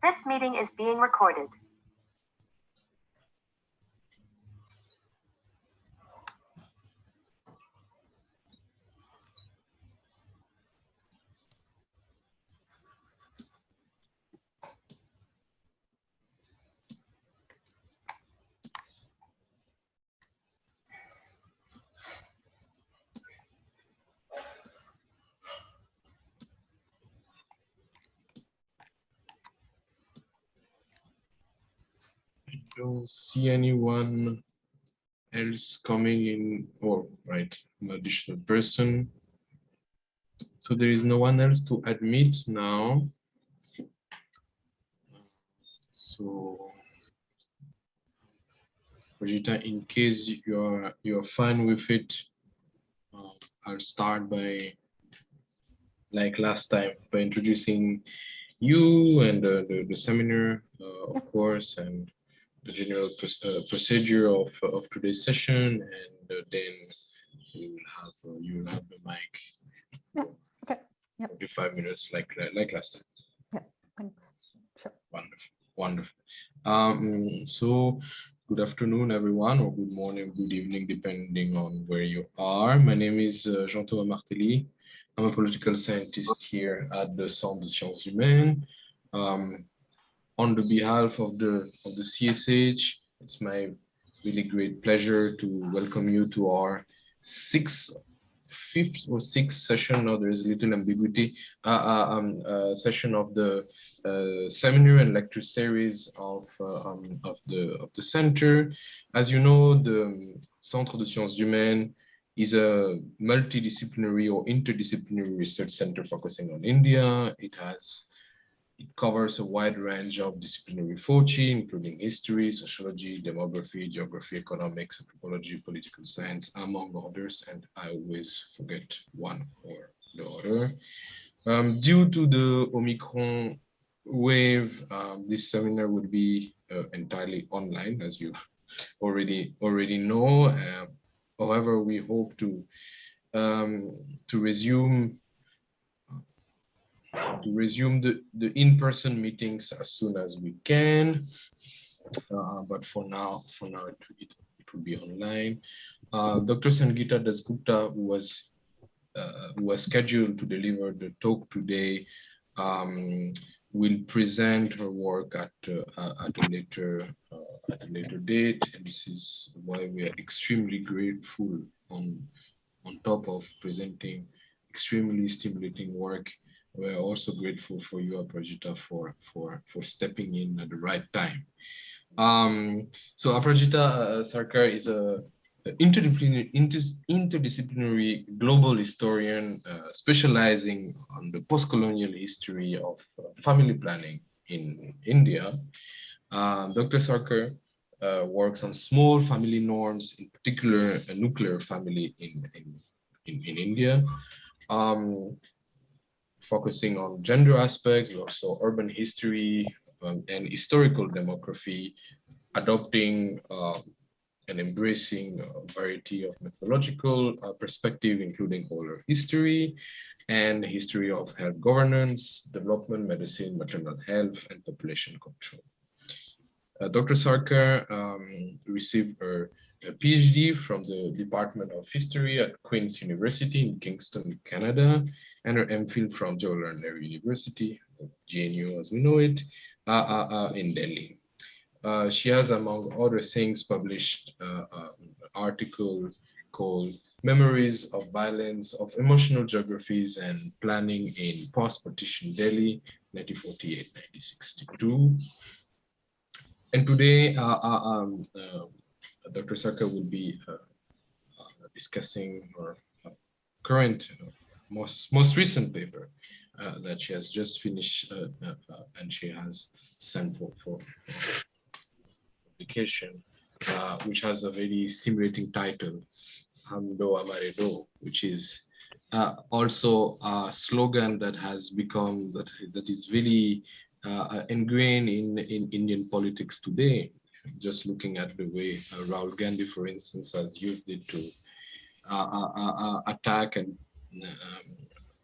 This meeting is being recorded. Don't see anyone else coming in, or right, an additional person. So there is no one else to admit now. So, Brigitte, in case you're fine with it, I'll start by, like last time, by introducing you and the seminar, of course, and the general procedure of today's session, and then you will have the mic. Yeah. Okay. Yeah. 45 minutes, like last time. Yeah. Thanks. Sure. Wonderful. Wonderful. So good afternoon, everyone, or good morning, good evening, depending on where you are. My name is Jean-Thomas Martelly. I'm a political scientist here at the Centre des Sciences Humaines. On the behalf of the CSH, it's my really great pleasure to welcome you to our fifth or sixth session. Now there is a little ambiguity. Session of the seminar and lecture series of the center. As you know, the Centre des Sciences Humaines is a multidisciplinary or interdisciplinary research center focusing on India. It covers a wide range of disciplinary faculty, including history, sociology, demography, geography, economics, anthropology, political science, among others, and I always forget one or the other. Due to the Omicron wave, this seminar will be entirely online, as you already know. However, we hope to resume the in-person meetings as soon as we can, but for now it will be online. Dr. Sangeeta Dasgupta, who was scheduled to deliver the talk today, will present her work at a later date, and this is why we are extremely grateful. On top of presenting extremely stimulating work, we're also grateful for you, Aparajita, for stepping in at the right time. So Aparajita Sarcar is a interdisciplinary global historian specializing on the postcolonial history of family planning in India. Dr. Sarcar works on small family norms, in particular a nuclear family in India. Focusing on gender aspects, but also urban history and historical demography, adopting and embracing a variety of methodological perspective, including oral history and history of health governance, development, medicine, maternal health, and population control. Dr. Sarcar received her PhD from the Department of History at Queen's University in Kingston, Canada, and her MPhil from Jawaharlal Nehru University, GNU as we know it, in Delhi. She has, among other things, published an article called Memories of Violence of Emotional Geographies and Planning in Post-Partition Delhi, 1948-1962. And today, Dr. Sarcar will be discussing her current, most recent paper that she has just finished and she has sent for publication, which has a very stimulating title, Do Hamare Do, which is also a slogan that has become, that is really ingrained in Indian politics today. Just looking at the way Rahul Gandhi, for instance, has used it to attack and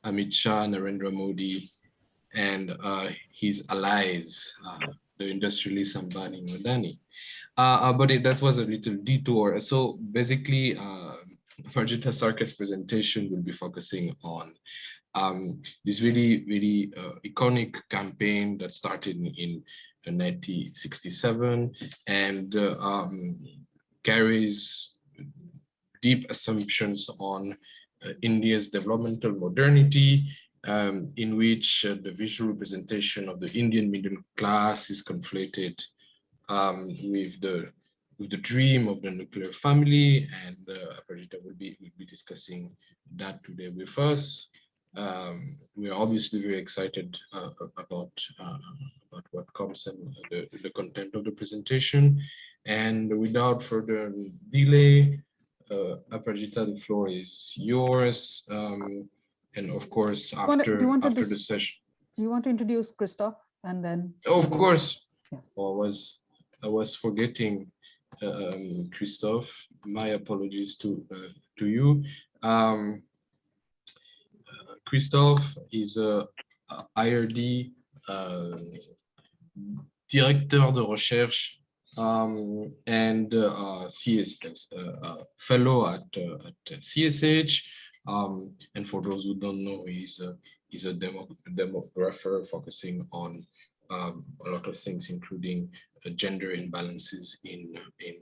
Amit Shah, Narendra Modi, and his allies, the industrialists Ambani and Adani. That was a little detour. So basically, Marjita Sarkar's presentation will be focusing on this really iconic campaign that started in 1967 and carries deep assumptions on India's developmental modernity, in which the visual representation of the Indian middle class is conflated with the dream of the nuclear family, and Aparajita will be discussing that today with us. We are obviously very excited about what comes and the content of the presentation. And without further delay, Aparajita, the floor is yours. And of course, after the session. You want to introduce Christoph and then? Of course. Yeah. I was forgetting Christoph. My apologies to you. Christoph is a IRD directeur de recherche and CSS fellow at CSH. And for those who don't know, he's a demographer focusing on a lot of things, including gender imbalances in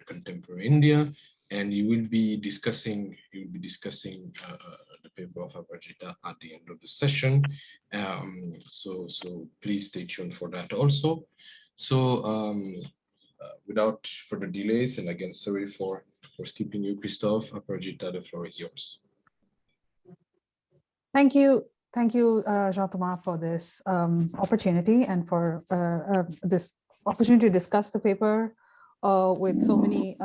contemporary India. And he will be discussing the paper of Aparajita at the end of the session. So please stay tuned for that also. So without further delays, and again, sorry for skipping you, Christoph. Aparajita, the floor is yours. Thank you, Jean-Thomas, for this opportunity and for this opportunity to discuss the paper with so many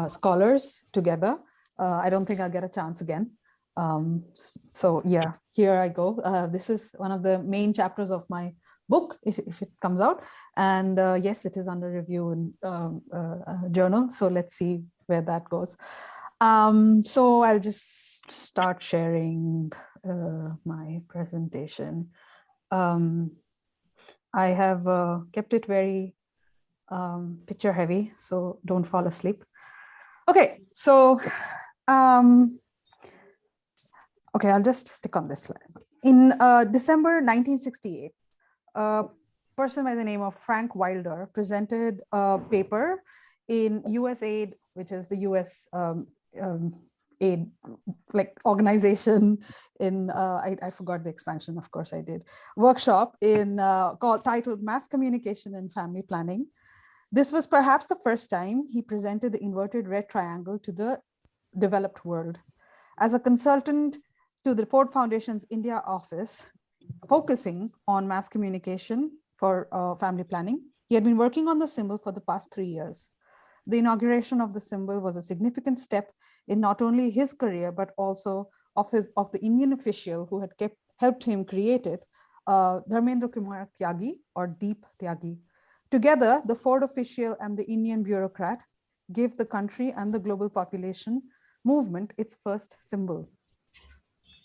scholars together. I don't think I'll get a chance again. So yeah, here I go. This is one of the main chapters of my book, if it comes out. And yes, it is under review in journal. So let's see where that goes. So I'll just start sharing my presentation. I have kept it very picture heavy, so don't fall asleep. Okay, so okay, I'll just stick on this slide. In December 1968, a person by the name of Frank Wilder presented a paper in USAID, which is the US aid organization in I forgot the expansion, of course I did, workshop in titled Mass Communication and Family Planning. This was perhaps the first time he presented the inverted red triangle to the developed world. As a consultant to the Ford Foundation's India office, focusing on mass communication for family planning, he had been working on the symbol for the past 3 years. The inauguration of the symbol was a significant step in not only his career, but also of the Indian official who had helped him create it, Dharmendra Kumar Tyagi, or Deep Tyagi. Together, the Ford official and the Indian bureaucrat gave the country and the global population movement its first symbol.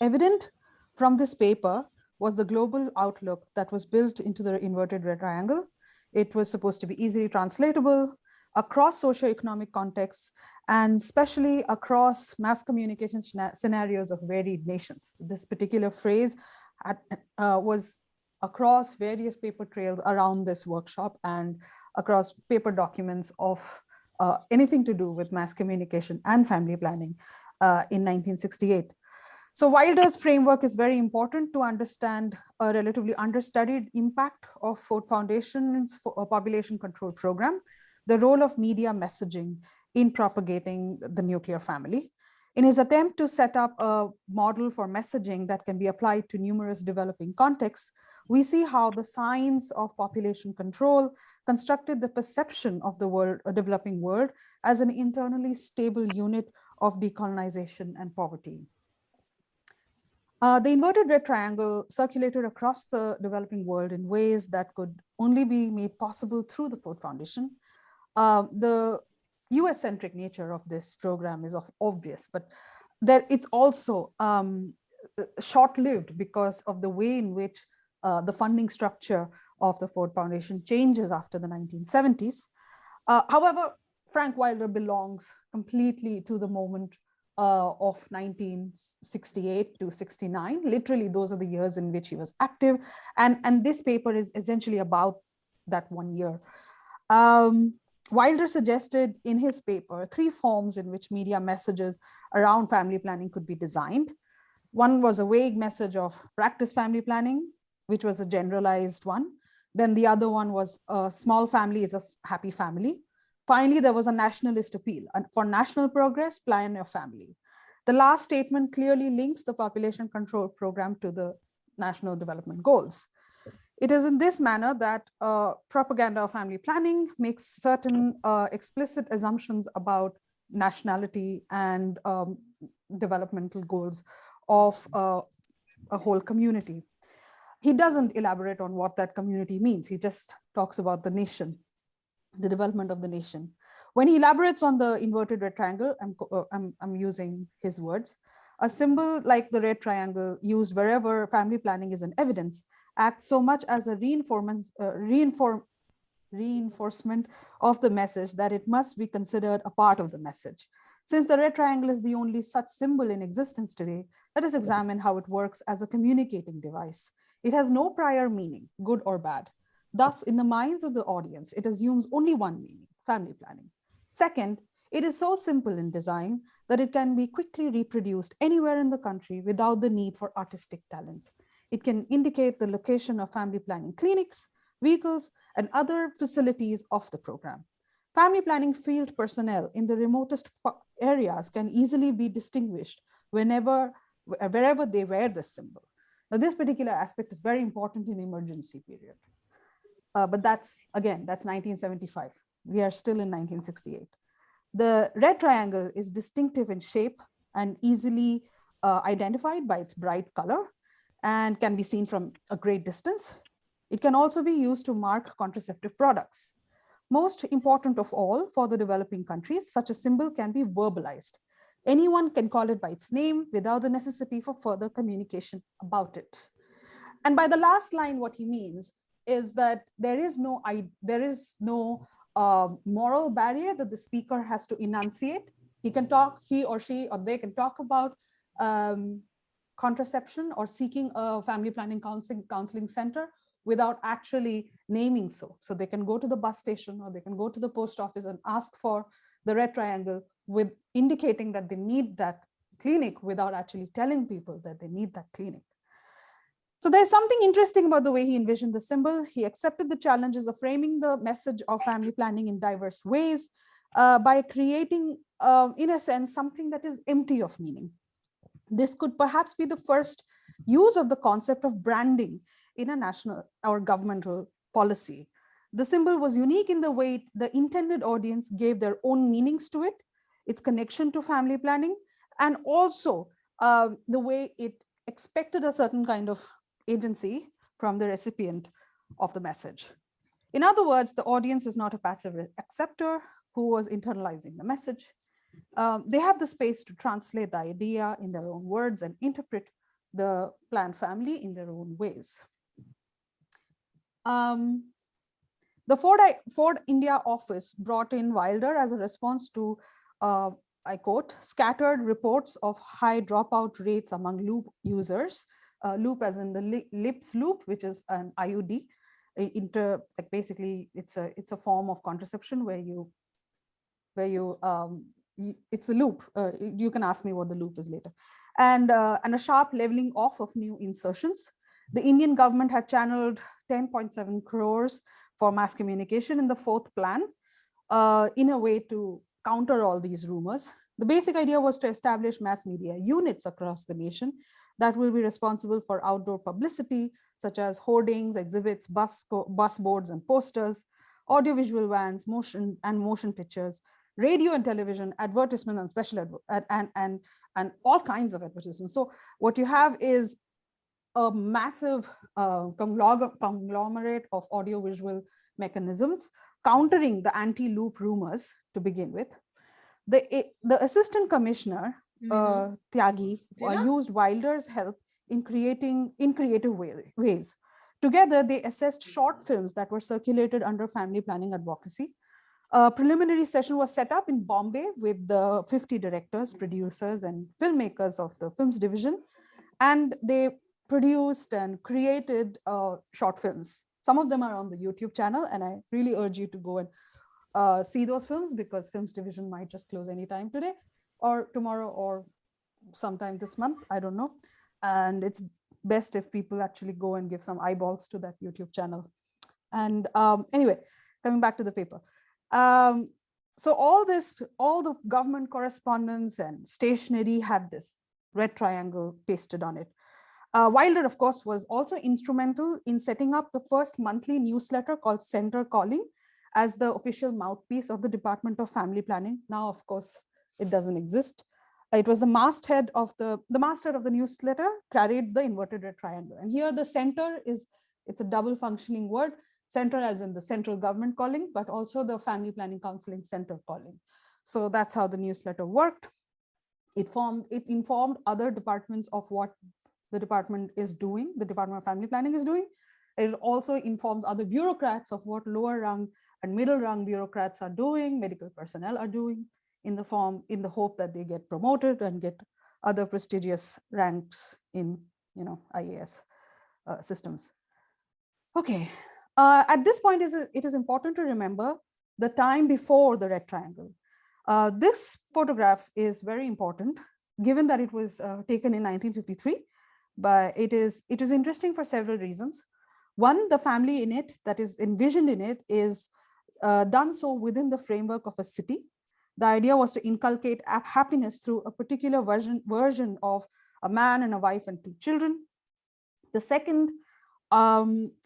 Evident from this paper was the global outlook that was built into the inverted red triangle. It was supposed to be easily translatable across socioeconomic contexts, and especially across mass communication scenarios of varied nations. This particular phrase was across various paper trails around this workshop and across paper documents of anything to do with mass communication and family planning in 1968. So Wilder's framework is very important to understand a relatively understudied impact of Ford Foundation's population control program, the role of media messaging in propagating the nuclear family. In his attempt to set up a model for messaging that can be applied to numerous developing contexts, we see how the science of population control constructed the perception of the world, a developing world, as an internally stable unit of decolonization and poverty. The inverted red triangle circulated across the developing world in ways that could only be made possible through the Ford Foundation. The US-centric nature of this program is obvious, but that it's also short-lived because of the way in which the funding structure of the Ford Foundation changes after the 1970s. However, Frank Wilder belongs completely to the moment of 1968 to 69. Literally, those are the years in which he was active. And this paper is essentially about that 1 year. Wilder suggested in his paper 3 forms in which media messages around family planning could be designed. One was a vague message of practice family planning, which was a generalized one. Then the other one was a small family is a happy family. Finally, there was a nationalist appeal. And for national progress, plan your family. The last statement clearly links the population control program to the national development goals. It is in this manner that propaganda of family planning makes certain explicit assumptions about nationality and developmental goals of a whole community. He doesn't elaborate on what that community means. He just talks about the nation, the development of the nation. When he elaborates on the inverted red triangle, I'm using his words, a symbol like the red triangle used wherever family planning is an evidence acts so much as a reinforcement of the message that it must be considered a part of the message. Since the red triangle is the only such symbol in existence today, let us examine how it works as a communicating device. It has no prior meaning, good or bad. Thus, in the minds of the audience, it assumes only one meaning, family planning. Second, it is so simple in design that it can be quickly reproduced anywhere in the country without the need for artistic talent. It can indicate the location of family planning clinics, vehicles, and other facilities of the program. Family planning field personnel in the remotest areas can easily be distinguished wherever they wear this symbol. Now, this particular aspect is very important in the emergency period. But that's 1975. We are still in 1968. The red triangle is distinctive in shape and easily identified by its bright color and can be seen from a great distance. It can also be used to mark contraceptive products. Most important of all, for the developing countries, such a symbol can be verbalized. Anyone can call it by its name without the necessity for further communication about it. And by the last line, what he means is that there is no moral barrier that the speaker has to enunciate. He can talk, he or she or they can talk about contraception or seeking a family planning counseling center without actually naming so. So they can go to the bus station or they can go to the post office and ask for the red triangle with indicating that they need that clinic without actually telling people that they need that clinic. So there's something interesting about the way he envisioned the symbol. He accepted the challenges of framing the message of family planning in diverse ways by creating, in a sense, something that is empty of meaning. This could perhaps be the first use of the concept of branding in a national or governmental policy. The symbol was unique in the way the intended audience gave their own meanings to it, its connection to family planning, and also the way it expected a certain kind of agency from the recipient of the message. In other words, the audience is not a passive acceptor who was internalizing the message. They have the space to translate the idea in their own words and interpret the planned family in their own ways. The Ford India office brought in Wilder as a response to, I quote, scattered reports of high dropout rates among loop users. Loop as in the lips loop, which is an IUD. Like basically, it's a form of contraception where it's a loop. You can ask me what the loop is later. And a sharp leveling off of new insertions. The Indian government had channeled 10.7 crores for mass communication in the fourth plan in a way to counter all these rumors. The basic idea was to establish mass media units across the nation that will be responsible for outdoor publicity, such as hoardings, exhibits, bus boards and posters, audiovisual vans, motion pictures, radio and television, advertisement and special and all kinds of advertisements. So what you have is a massive conglomerate of audiovisual mechanisms countering the anti-loop rumors to begin with. The assistant commissioner, Tyagi, used Wilder's help in creative ways Together, they assessed short films that were circulated under family planning advocacy. A preliminary session was set up in Bombay with the 50 directors, producers, and filmmakers of the films division, and they produced and created short films. Some of them are on the YouTube channel, and I really urge you to go and see those films, because films division might just close anytime today or tomorrow or sometime this month, I don't know. And it's best if people actually go and give some eyeballs to that YouTube channel. And anyway, coming back to the paper. So all the government correspondence and stationery had this red triangle pasted on it. Wilder, of course, was also instrumental in setting up the first monthly newsletter called Center Calling as the official mouthpiece of the Department of Family Planning. Now, of course, it doesn't exist. It was the masthead of the newsletter carried the inverted red triangle. And here the center it's a double functioning word, center as in the central government calling, but also the Family Planning Counseling Center calling. So that's how the newsletter worked. It informed other departments of what the department is doing, the Department of Family Planning is doing. It also informs other bureaucrats of what lower rung and middle rung bureaucrats are doing, medical personnel are doing, in the hope that they get promoted and get other prestigious ranks in, IAS systems. Okay, at this point, it is important to remember the time before the red triangle. This photograph is very important, given that it was taken in 1953, but it is interesting for several reasons. One, the family in it that is envisioned in it is done so within the framework of a city. The idea was to inculcate happiness through a particular version of a man and a wife and 2 children. The second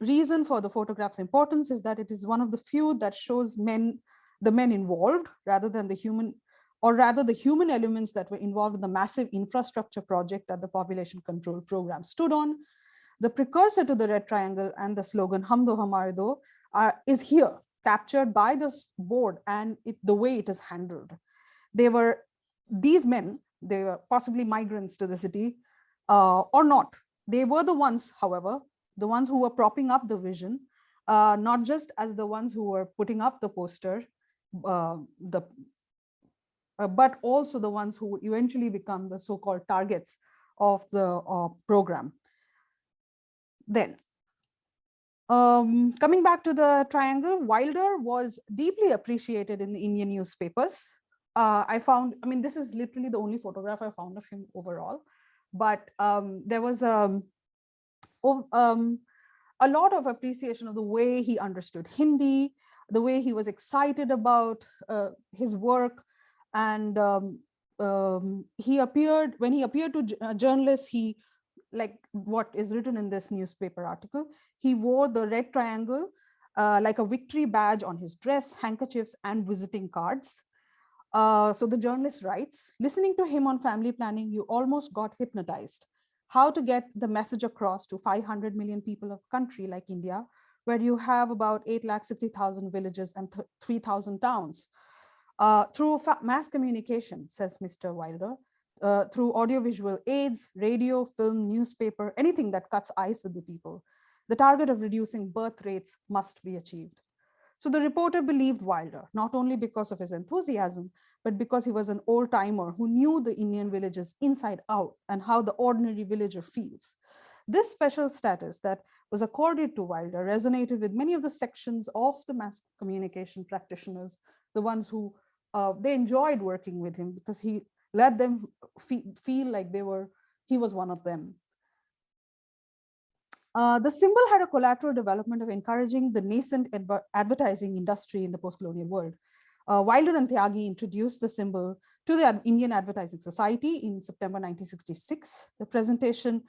reason for the photograph's importance is that it is one of the few that shows the men involved rather than the human elements that were involved in the massive infrastructure project that the population control program stood on. The precursor to the red triangle and the slogan "Do Hamare Do" is here, captured by this board and the way it is handled. These men, they were possibly migrants to the city or not. They were the ones, however, the ones who were propping up the vision, not just as the ones who were putting up the poster, but also the ones who eventually become the so-called targets of the program. Then, coming back to the triangle, Wilder was deeply appreciated in the Indian newspapers. This is literally the only photograph I found of him overall, but there was a lot of appreciation of the way he understood Hindi, the way he was excited about his work. And when he appeared to journalists, like what is written in this newspaper article, he wore the red triangle like a victory badge on his dress, handkerchiefs, and visiting cards. So the journalist writes, listening to him on family planning, you almost got hypnotized. How to get the message across to 500 million people of a country like India, where you have about 860,000 villages and 3,000 towns. Through mass communication, says Mr. Wilder, through audiovisual aids, radio, film, newspaper, anything that cuts ice with the people, the target of reducing birth rates must be achieved. So the reporter believed Wilder, not only because of his enthusiasm, but because he was an old timer who knew the Indian villages inside out and how the ordinary villager feels. This special status that was accorded to Wilder resonated with many of the sections of the mass communication practitioners, the ones who they enjoyed working with him because he let them feel like he was one of them. The symbol had a collateral development of encouraging the nascent advertising industry in the post-colonial world. Wilder and Tyagi introduced the symbol to the Indian Advertising Society in September 1966. The presentation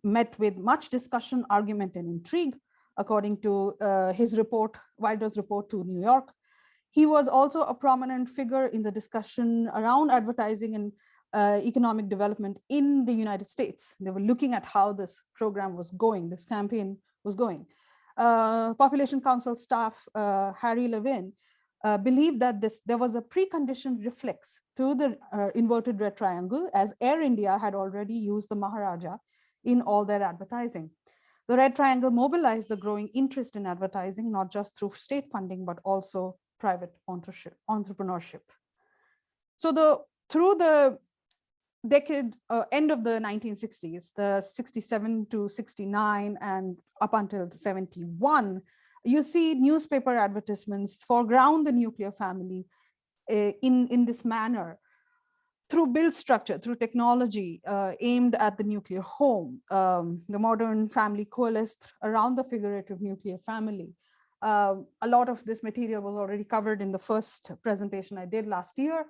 met with much discussion, argument, and intrigue, according to Wilder's report to New York. He was also a prominent figure in the discussion around advertising and economic development in the United States. They were looking at how this program was going, this campaign was going. Population Council staff, Harry Levin, believed that there was a preconditioned reflex to the inverted red triangle, as Air India had already used the Maharaja in all their advertising. The Red Triangle mobilized the growing interest in advertising, not just through state funding, but also private entrepreneurship. So through the decade, end of the 1960s, the 67 to 69 and up until 71, you see newspaper advertisements foreground the nuclear family in this manner, through build structure, through technology aimed at the nuclear home. The modern family coalesced around the figurative nuclear family. A lot of this material was already covered in the first presentation I did last year.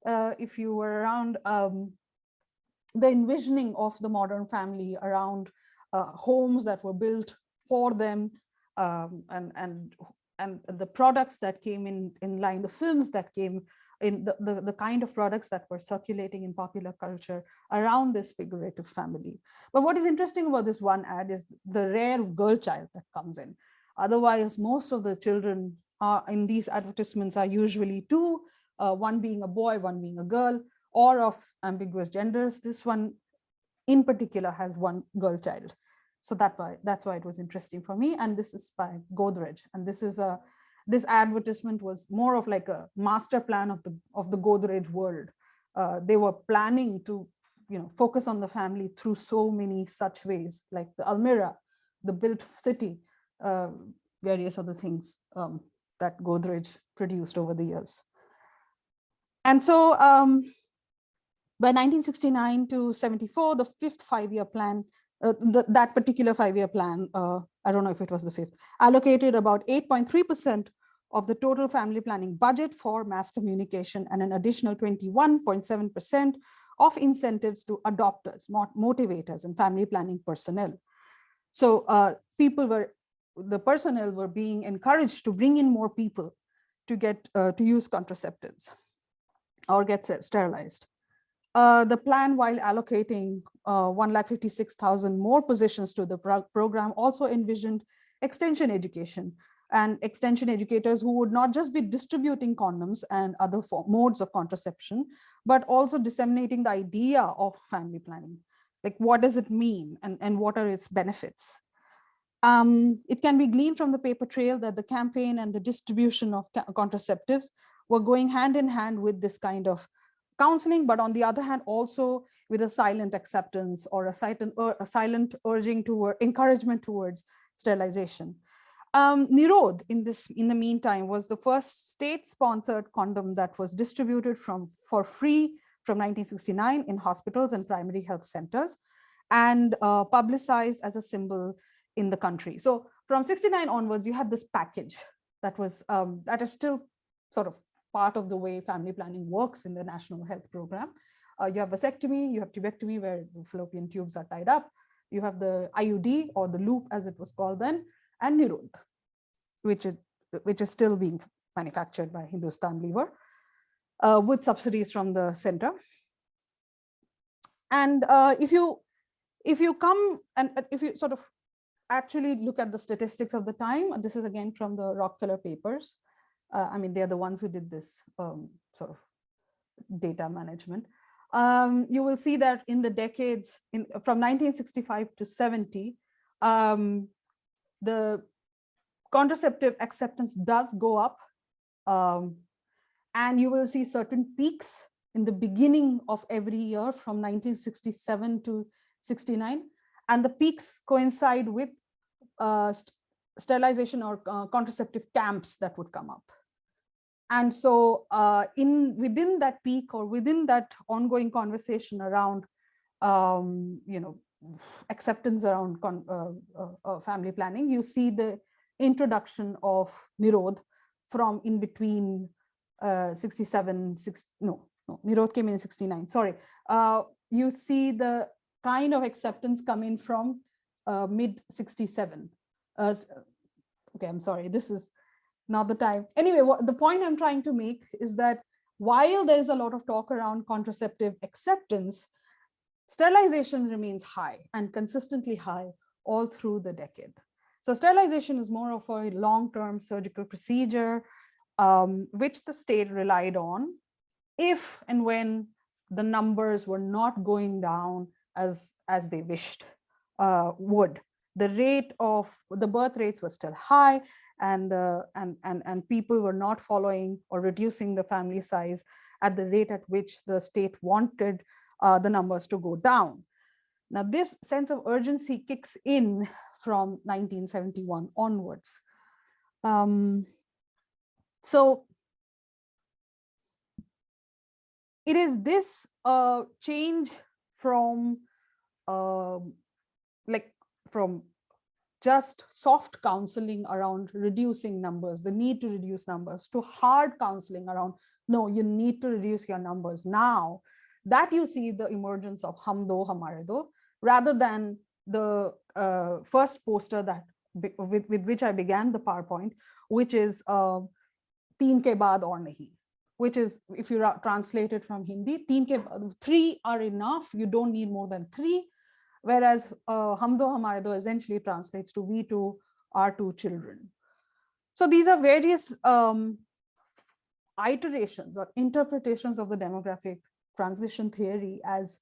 If you were around, the envisioning of the modern family around homes that were built for them, and the products that came in line, the films that came in, the kind of products that were circulating in popular culture around this figurative family. But what is interesting about this one ad is the rare girl child that comes in. Otherwise, most of the children in these advertisements are usually two, one being a boy, one being a girl, or of ambiguous genders. This one in particular has one girl child. So that's why it was interesting for me. And this is by Godrej. And this advertisement was more of like a master plan of the Godrej world. They were planning to, focus on the family through so many such ways, like the Almirah, the built city, various other things that Godrej produced over the years. And so by 1969 to 74, the fifth five-year plan, that particular five-year plan, I don't know if it was the fifth, allocated about 8.3% of the total family planning budget for mass communication and an additional 21.7% of incentives to adopters, motivators, and family planning personnel. So the personnel were being encouraged to bring in more people to get to use contraceptives or get sterilized. The plan, while allocating 156,000 more positions to the program, also envisioned extension education and extension educators who would not just be distributing condoms and other modes of contraception, but also disseminating the idea of family planning. Like, what does it mean and what are its benefits? It can be gleaned from the paper trail that the campaign and the distribution of contraceptives were going hand in hand with this kind of counseling, but on the other hand, also with a silent acceptance or a silent urging toward encouragement towards sterilization. Nirod, in the meantime, was the first state-sponsored condom that was distributed for free from 1969 in hospitals and primary health centers, and publicized as a symbol in the country. So from 69 onwards, you had this package that is still sort of part of the way family planning works in the National Health Program. You have vasectomy, you have tubectomy, where the fallopian tubes are tied up. You have the IUD, or the loop as it was called then, and Nirod, which is still being manufactured by Hindustan Lever with subsidies from the center. And if you come and if you sort of actually look at the statistics of the time, this is again from the Rockefeller papers. I mean, they're the ones who did this sort of data management. You will see that in the decades from 1965 to 70, the contraceptive acceptance does go up. And you will see certain peaks in the beginning of every year from 1967 to 69. And the peaks coincide with sterilization or contraceptive camps that would come up. And so within that peak, or within that ongoing conversation around acceptance around family planning, you see the introduction of Nirod from in between 67, Nirod came in 69, sorry. You see the kind of acceptance coming from mid 67. Okay, I'm sorry, this is not the time. Anyway, the point I'm trying to make is that while there's a lot of talk around contraceptive acceptance, sterilization remains high and consistently high all through the decade. So sterilization is more of a long-term surgical procedure, which the state relied on if and when the numbers were not going down as they wished would. the rate of the birth rates were still high, and people were not following or reducing the family size at the rate at which the state wanted the numbers to go down. Now, this sense of urgency kicks in from 1971 onwards. So it is this change from from just soft counseling around reducing numbers, the need to reduce numbers, to hard counseling around, no, you need to reduce your numbers now, that you see the emergence of Hum Do Hamare Do, rather than the first poster that with which I began the PowerPoint, which is Teen ke baad aur nahi, which is, if you translate it from Hindi, teen ke three are enough, you don't need more than three. Whereas Hum Do Hamare Do essentially translates to we too are two children. So these are various iterations or interpretations of the demographic transition theory as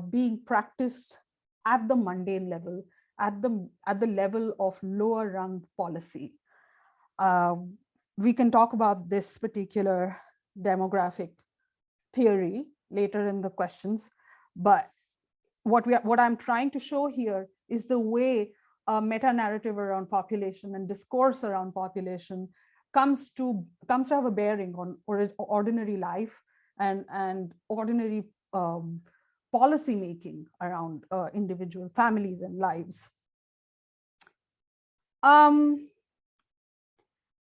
being practiced at the mundane level, at the level of lower rung policy. We can talk about this particular demographic theory later in the questions, but what I'm trying to show here is the way a meta-narrative around population and discourse around population comes to have a bearing on ordinary life and ordinary policy making around individual families and lives.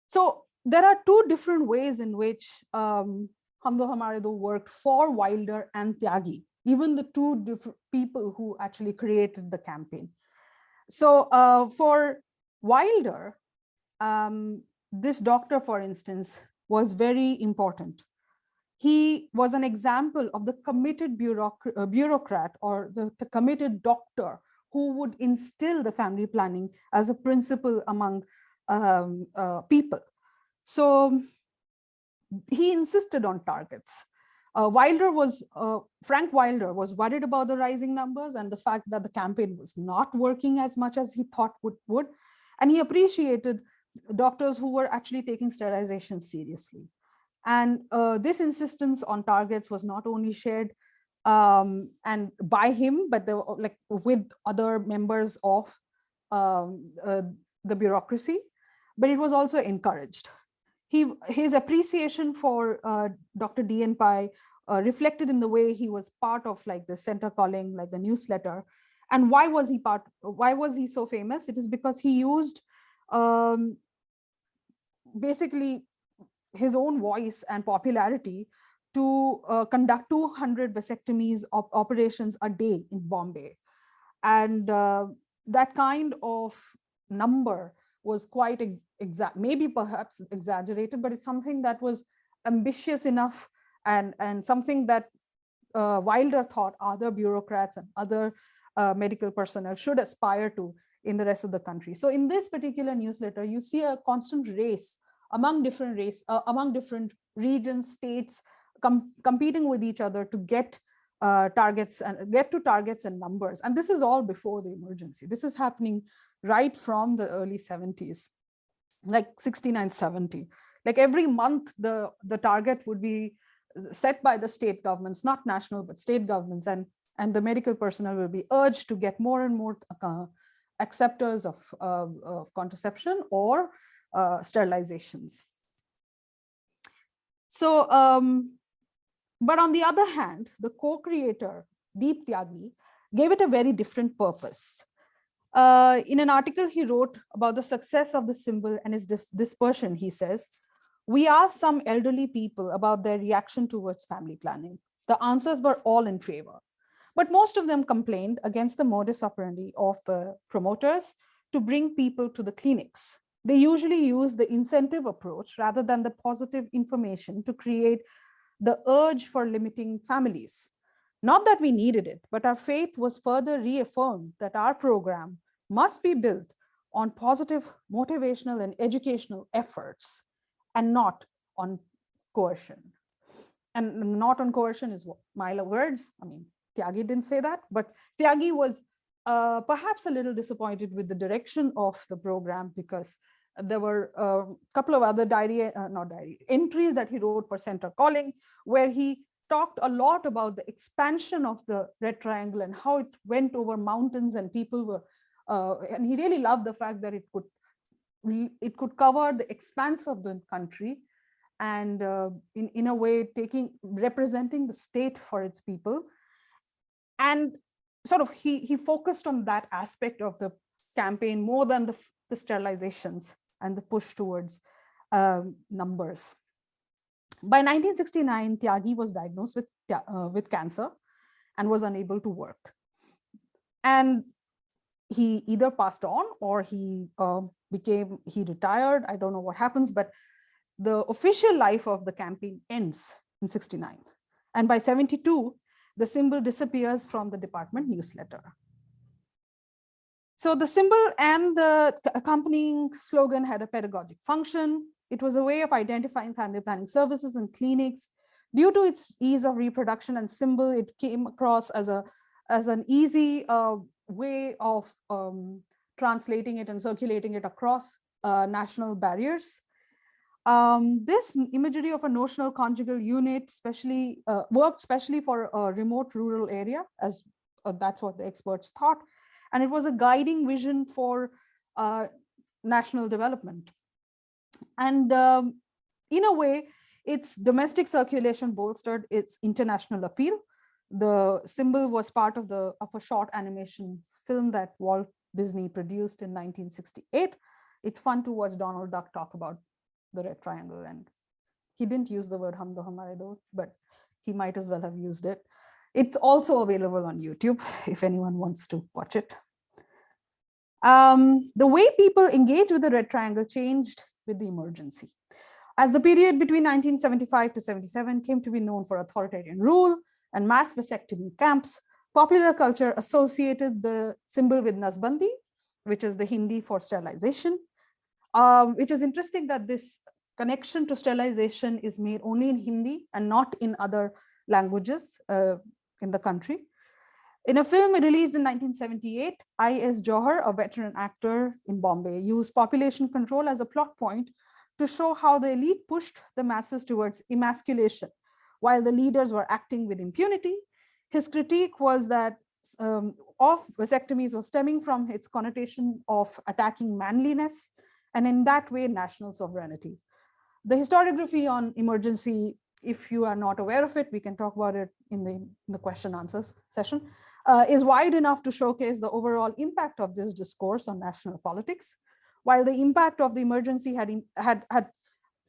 So there are two different ways in which Hum Do Hamare Do worked for Wilder and Tyagi, even the two different people who actually created the campaign. So for Wilder, this doctor, for instance, was very important. He was an example of the committed bureaucrat or the committed doctor who would instill the family planning as a principle among people. So he insisted on targets. Frank Wilder was worried about the rising numbers and the fact that the campaign was not working as much as he thought would. And he appreciated doctors who were actually taking sterilization seriously. And this insistence on targets was not only shared and by him, but with other members of the bureaucracy, but it was also encouraged. His appreciation for Dr. D.N. Pai reflected in the way he was part of the center calling, the newsletter. And why was he so famous? It is because he used basically his own voice and popularity to conduct 200 vasectomies operations a day in Bombay. And that kind of number was quite maybe perhaps exaggerated, but it's something that was ambitious enough and something that Wilder thought other bureaucrats and other medical personnel should aspire to in the rest of the country. So in this particular newsletter, you see a constant race among different regions, states, competing with each other to get targets and numbers. And this is all before the emergency. This is happening right from the early 70s, like 69, 70. Like every month, the target would be set by the state governments, not national, but state governments, and the medical personnel will be urged to get more and more acceptors of contraception or sterilizations. So, but on the other hand, the co-creator, Deep Tyagi, gave it a very different purpose. In an article he wrote about the success of the symbol and its dispersion, he says, "We asked some elderly people about their reaction towards family planning. The answers were all in favor, but most of them complained against the modus operandi of the promoters to bring people to the clinics. They usually use the incentive approach rather than the positive information to create the urge for limiting families. Not that we needed it, but our faith was further reaffirmed that our program must be built on positive motivational and educational efforts and not on coercion." And not on coercion is what my words. I mean, Tyagi didn't say that, but Tyagi was perhaps a little disappointed with the direction of the program, because there were a couple of other entries that he wrote for Center Calling, where he talked a lot about the expansion of the Red Triangle and how it went over mountains, and people were, and he really loved the fact that it could cover the expanse of the country, and in a way representing the state for its people. And sort of he focused on that aspect of the campaign more than the sterilizations and the push towards numbers. By 1969, Tyagi was diagnosed with cancer and was unable to work. And he either passed on or he retired. I don't know what happens, but the official life of the campaign ends in 69. And by 72, the symbol disappears from the department newsletter. So the symbol and the accompanying slogan had a pedagogic function. It was a way of identifying family planning services and clinics. Due to its ease of reproduction and symbol, it came across as an easy way of translating it and circulating it across national barriers. This imagery of a notional conjugal unit worked especially for a remote rural area, as that's what the experts thought. And it was a guiding vision for national development. And in a way, its domestic circulation bolstered its international appeal. The symbol was part of a short animation film that Walt Disney produced in 1968. It's fun to watch Donald Duck talk about the Red Triangle, and he didn't use the word Do Hamare Do, but he might as well have used it. It's also available on YouTube if anyone wants to watch it. The way people engage with the Red Triangle changed with the emergency. As the period between 1975 to 77 came to be known for authoritarian rule and mass vasectomy camps, popular culture associated the symbol with Nasbandi, which is the Hindi for sterilization, which is interesting that this connection to sterilization is made only in Hindi and not in other languages in the country. In a film released in 1978, I.S. Johar, a veteran actor in Bombay, used population control as a plot point to show how the elite pushed the masses towards emasculation, while the leaders were acting with impunity. His critique was that of vasectomies was stemming from its connotation of attacking manliness, and in that way, national sovereignty. The historiography on emergency, if you are not aware of it, we can talk about it in the question answers session, is wide enough to showcase the overall impact of this discourse on national politics. While the impact of the emergency had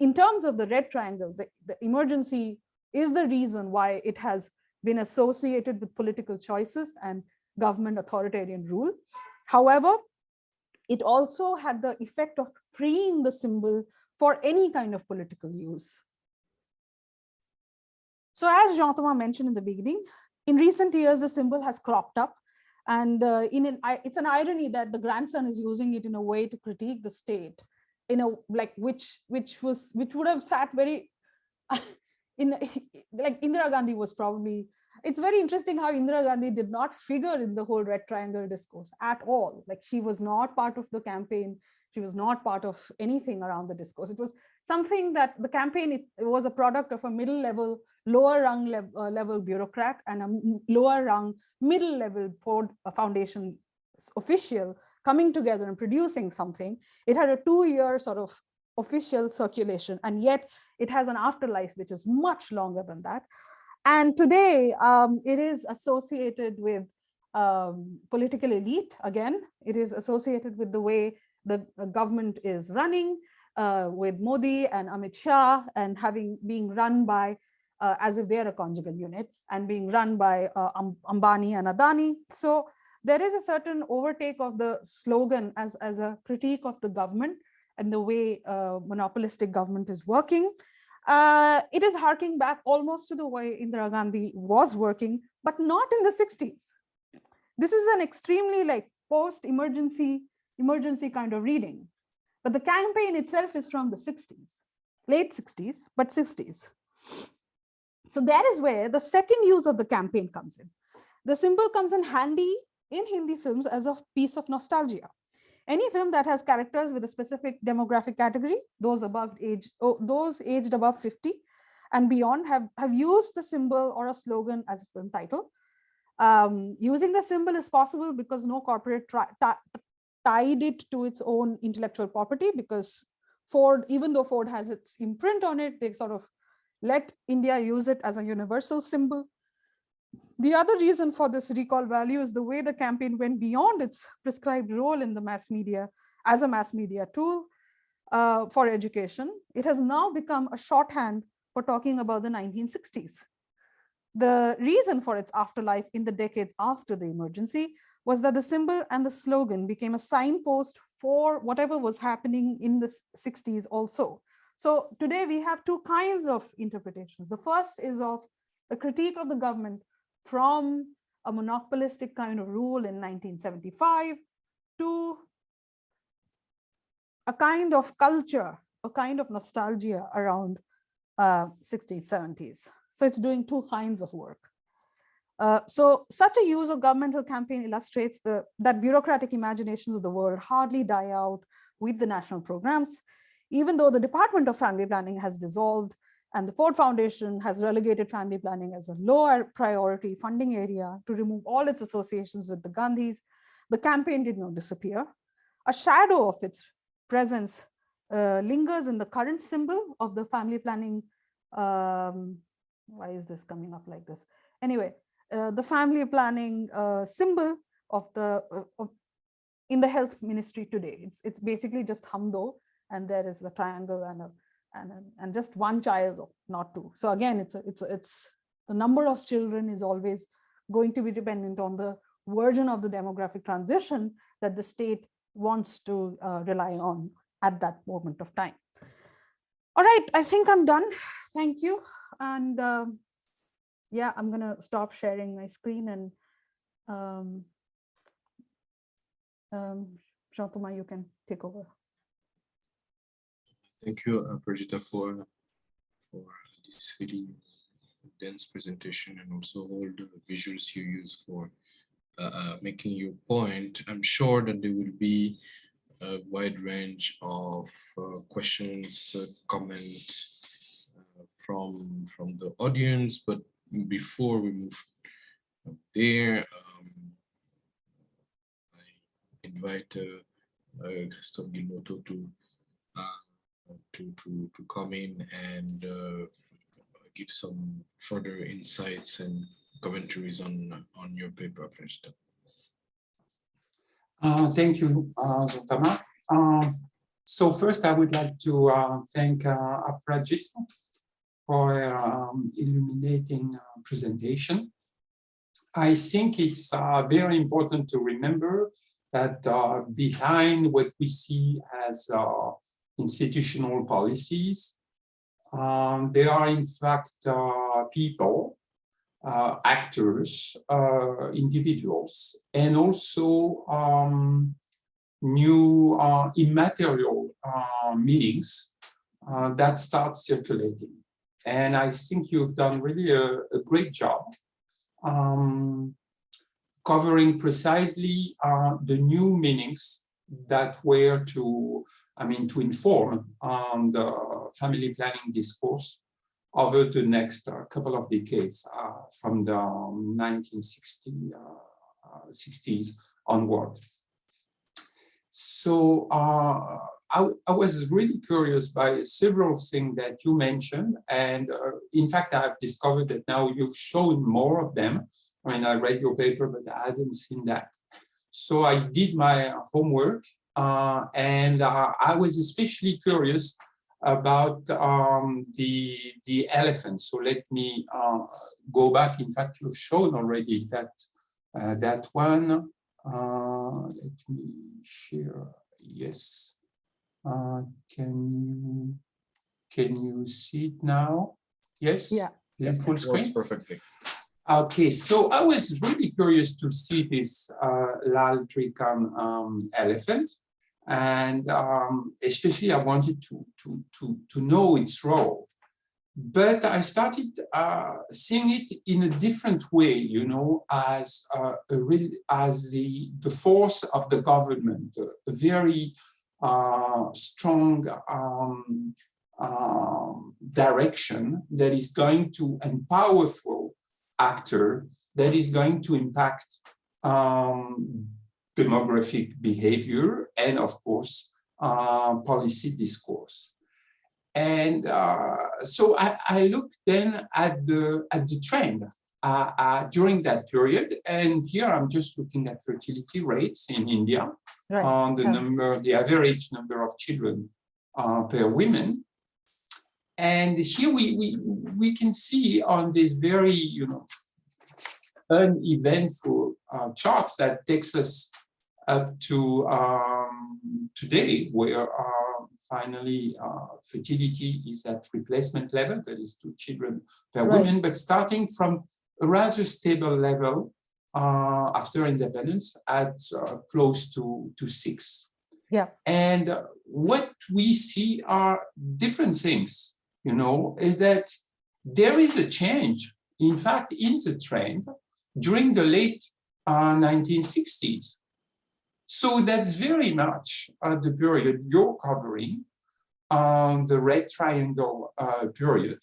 in terms of the Red Triangle, the emergency is the reason why it has been associated with political choices and government authoritarian rule. However, it also had the effect of freeing the symbol for any kind of political use. So as Jean-Thomas mentioned in the beginning, in recent years, the symbol has cropped up, and it's an irony that the grandson is using it in a way to critique the state, which would have sat very, like Indira Gandhi was probably. It's very interesting how Indira Gandhi did not figure in the whole Red Triangle discourse at all. Like, she was not part of the campaign. She was not part of anything around the discourse. It was something that the campaign, it was a product of a middle level, lower rung level bureaucrat and a lower rung middle level foundation official coming together and producing something. It had a 2-year sort of official circulation, and yet it has an afterlife which is much longer than that. And today it is associated with political elite. Again, it is associated with the way the government is running, with Modi and Amit Shah, and being run by, as if they're a conjugal unit, and being run by Ambani and Adani. So there is a certain overtake of the slogan as a critique of the government and the way monopolistic government is working. It is harking back almost to the way Indira Gandhi was working, but not in the 60s. This is an extremely like post-emergency kind of reading. But the campaign itself is from the 60s, late 60s, but 60s. So that is where the second use of the campaign comes in. The symbol comes in handy in Hindi films as a piece of nostalgia. Any film that has characters with a specific demographic category, those aged above 50 and beyond, have used the symbol or a slogan as a film title. Using the symbol is possible because no corporate tied it to its own intellectual property, because Ford, even though Ford has its imprint on it, they sort of let India use it as a universal symbol. The other reason for this recall value is the way the campaign went beyond its prescribed role in the mass media as a mass media tool for education. It has now become a shorthand for talking about the 1960s. The reason for its afterlife in the decades after the emergency was that the symbol and the slogan became a signpost for whatever was happening in the 60s also. So today we have two kinds of interpretations. The first is of a critique of the government from a monopolistic kind of rule in 1975 to a kind of culture, a kind of nostalgia around 60s, 70s. So it's doing two kinds of work. So such a use of governmental campaign illustrates that bureaucratic imaginations of the world hardly die out with the national programs, even though the Department of Family Planning has dissolved and the Ford Foundation has relegated family planning as a lower priority funding area to remove all its associations with the Gandhis. The campaign did not disappear. A shadow of its presence lingers in the current symbol of the family planning. Why is this coming up like this? Anyway, the family planning symbol of in the health ministry today. It's basically just Hamdo, and there is the triangle and just one child, not two. So again, it's the number of children is always going to be dependent on the version of the demographic transition that the state wants to rely on at that moment of time. All right, I think I'm done. Thank you. And yeah, I'm gonna stop sharing my screen, and Jean-Thomas, you can take over. Thank you, Pradita, for this really dense presentation, and also all the visuals you use for making your point. I'm sure that there will be a wide range of questions, comments from the audience. But before we move there, I invite Christophe Guilmoto to come in and give some further insights and commentaries on your paper, Pradita. Thank you, Jean-Thomas. So first, I would like to thank Pradita for illuminating presentation. I think it's very important to remember that behind what we see as institutional policies, there are in fact people, actors, individuals, and also new immaterial meanings that start circulating. And I think you've done really a great job covering precisely the new meanings that were to inform the family planning discourse over the next couple of decades from the 1960s onward. So I was really curious by several things that you mentioned, and in fact I've discovered that now you've shown more of them. I mean, I read your paper, but I hadn't seen that. So I did my homework, and I was especially curious about the elephant. So let me go back. In fact, you've shown already that one. Let me share. Yes. Can you see it now? Yes. Yeah. Is it full screen? Works perfectly. Okay, so I was really curious to see this Lal Trikan elephant, and especially I wanted to know its role, But I started seeing it in a different way, you know, as the force of the government, a very strong direction that is going to, and powerful actor that is going to impact demographic behavior and, of course, policy discourse. And so I looked then at the trend during that period. And here I'm just looking at fertility rates in India, on the average number of children per woman. And here we can see on this very, you know, uneventful charts that takes us up to today, where finally fertility is at replacement level, that is 2 children per woman, but starting from a rather stable level after independence at close to 6. Yeah. And what we see are different things, you know, is that there is a change, in fact, in the trend during the late 1960s. So that's very much the period you're covering, the red triangle period.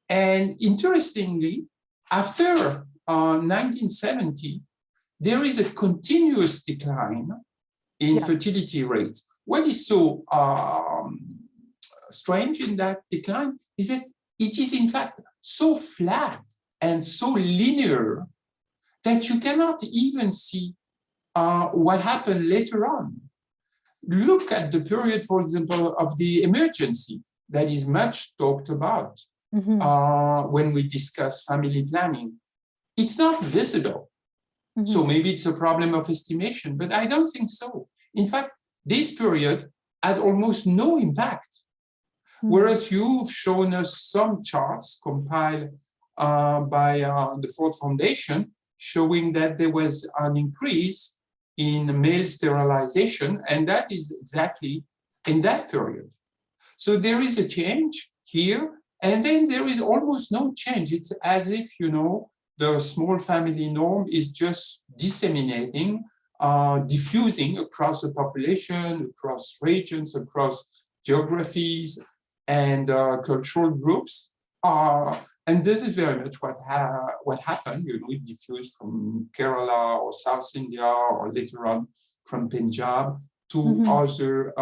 And interestingly, after 1970, there is a continuous decline in fertility rates. What is so strange in that decline is that it is in fact so flat and so linear that you cannot even see what happened later on. Look at the period, for example, of the emergency that is much talked about when we discuss family planning. It's not visible. So maybe it's a problem of estimation, but I don't think so. In fact, this period had almost no impact. Whereas you've shown us some charts compiled by the Ford Foundation showing that there was an increase in male sterilization, and that is exactly in that period. So there is a change here, and then there is almost no change. It's as if, you know, the small family norm is just disseminating, diffusing across the population, across regions, across geographies and cultural groups. And this is very much what happened. You know, it diffused from Kerala or South India, or later on from Punjab to other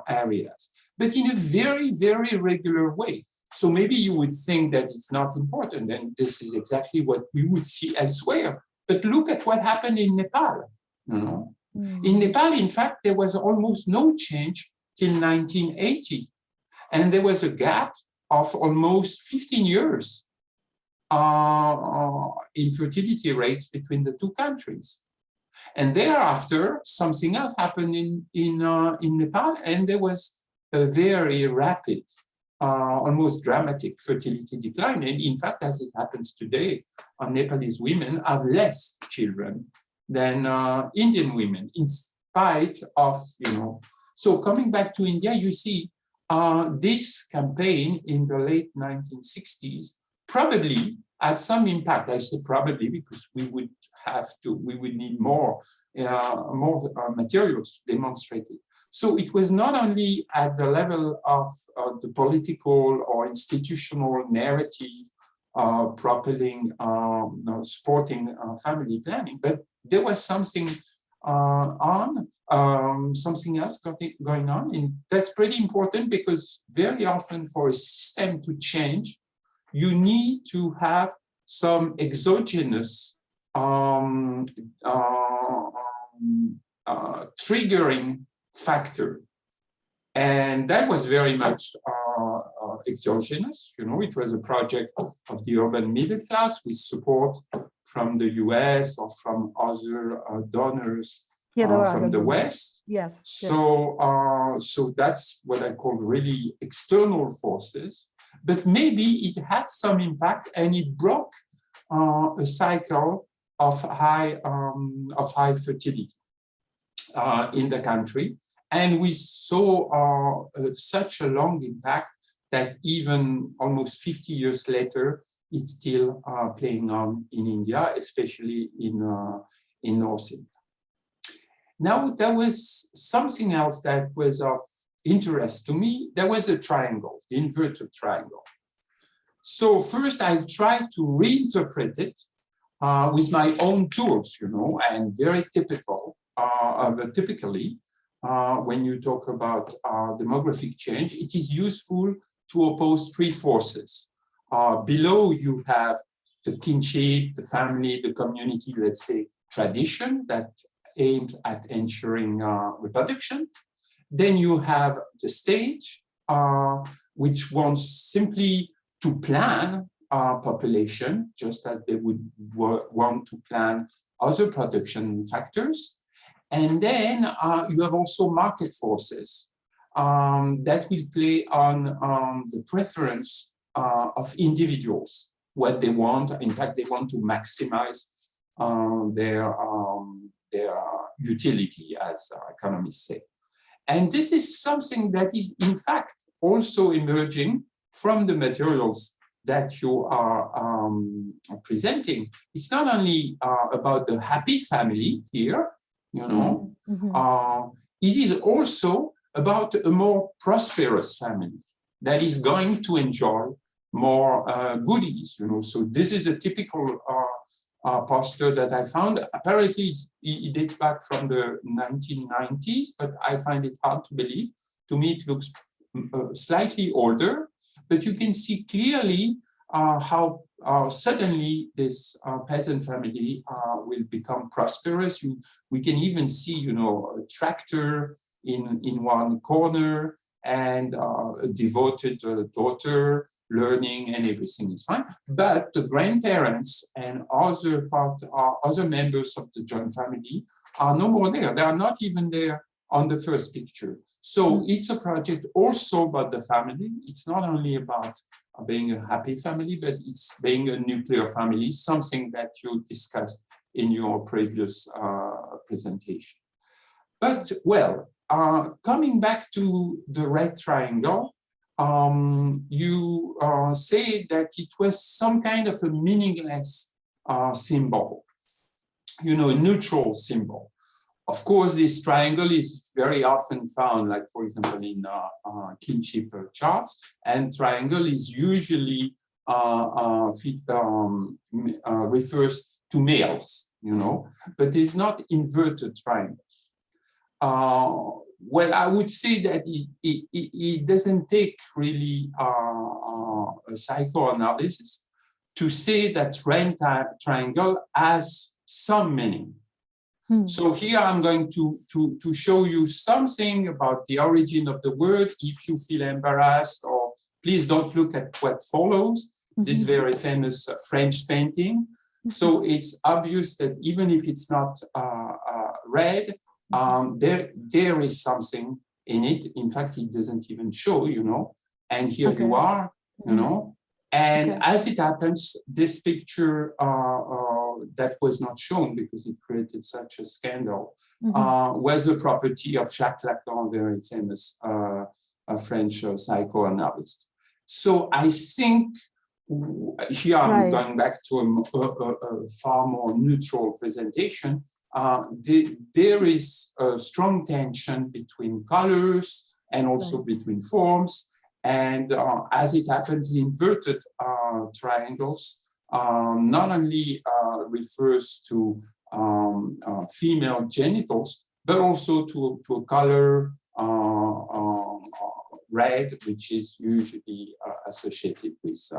areas, but in a very, very regular way. So maybe you would think that it's not important, and this is exactly what we would see elsewhere. But look at what happened in Nepal. You know, in Nepal, in fact, there was almost no change till 1980, and there was a gap of almost 15 years in fertility rates between the two countries. And thereafter, something else happened in Nepal, and there was a very rapid, almost dramatic fertility decline. And in fact, as it happens today, Nepalese women have less children than Indian women, in spite of, you know. So coming back to India, you see this campaign in the late 1960s probably had some impact. I say probably because we would need more materials to demonstrate it. So it was not only at the level of the political or institutional narrative propelling, supporting family planning, but there was something something else going on. And that's pretty important, because very often for a system to change, you need to have some exogenous triggering factor. And that was very much exogenous. You know, it was a project of the urban middle class with support from the US or from other donors from the West. Yes. So, so that's what I call really external forces. But maybe it had some impact, and it broke a cycle of high fertility in the country. And we saw such a long impact that even almost 50 years later, it's still playing on in India, especially in North India. Now, there was something else that was of interest to me. There was a triangle, the inverted triangle. So first, I tried to reinterpret it with my own tools, you know, and very typically, when you talk about demographic change, it is useful to oppose three forces. Below, you have the kinship, the family, the community, let's say, tradition that aimed at ensuring reproduction. Then you have the state, which wants simply to plan population, just as they would want to plan other production factors. And then you have also market forces that will play on the preference of individuals, what they want. In fact, they want to maximize their utility, as economists say. And this is something that is, in fact, also emerging from the materials that you are presenting. It's not only about the happy family here, you know, it is also about a more prosperous family that is going to enjoy more goodies, you know. So this is a typical poster that I found. Apparently, it dates back from the 1990s, but I find it hard to believe. To me, it looks slightly older, but you can see clearly how suddenly this peasant family will become prosperous. We can even see, you know, a tractor in one corner and a devoted daughter learning, and everything is fine. But the grandparents and other members of the joint family are no more there. They are not even there on the first picture. So it's a project also about the family. It's not only about being a happy family, but it's being a nuclear family, something that you discussed in your previous presentation. But, well, coming back to the red triangle, you say that it was some kind of a meaningless symbol, you know, a neutral symbol. Of course, this triangle is very often found, like, for example, in kinship charts, and triangle is usually refers to males, you know, but it's not inverted triangles. Well, I would say that it doesn't take really a psychoanalysis to say that red triangle has some meaning. So here I'm going to show you something about the origin of the word. If you feel embarrassed, or please don't look at what follows. This very famous French painting. So it's obvious that even if it's not red, there is something in it. In fact, it doesn't even show, you know. And here you are, you know. And as it happens, this picture that was not shown because it created such a scandal was the property of Jacques Lacan, very famous French psychoanalyst. So I think here I'm going back to a far more neutral presentation. There is a strong tension between colors and also between forms. And as it happens, the inverted triangles not only refers to female genitals, but also to a color red, which is usually associated with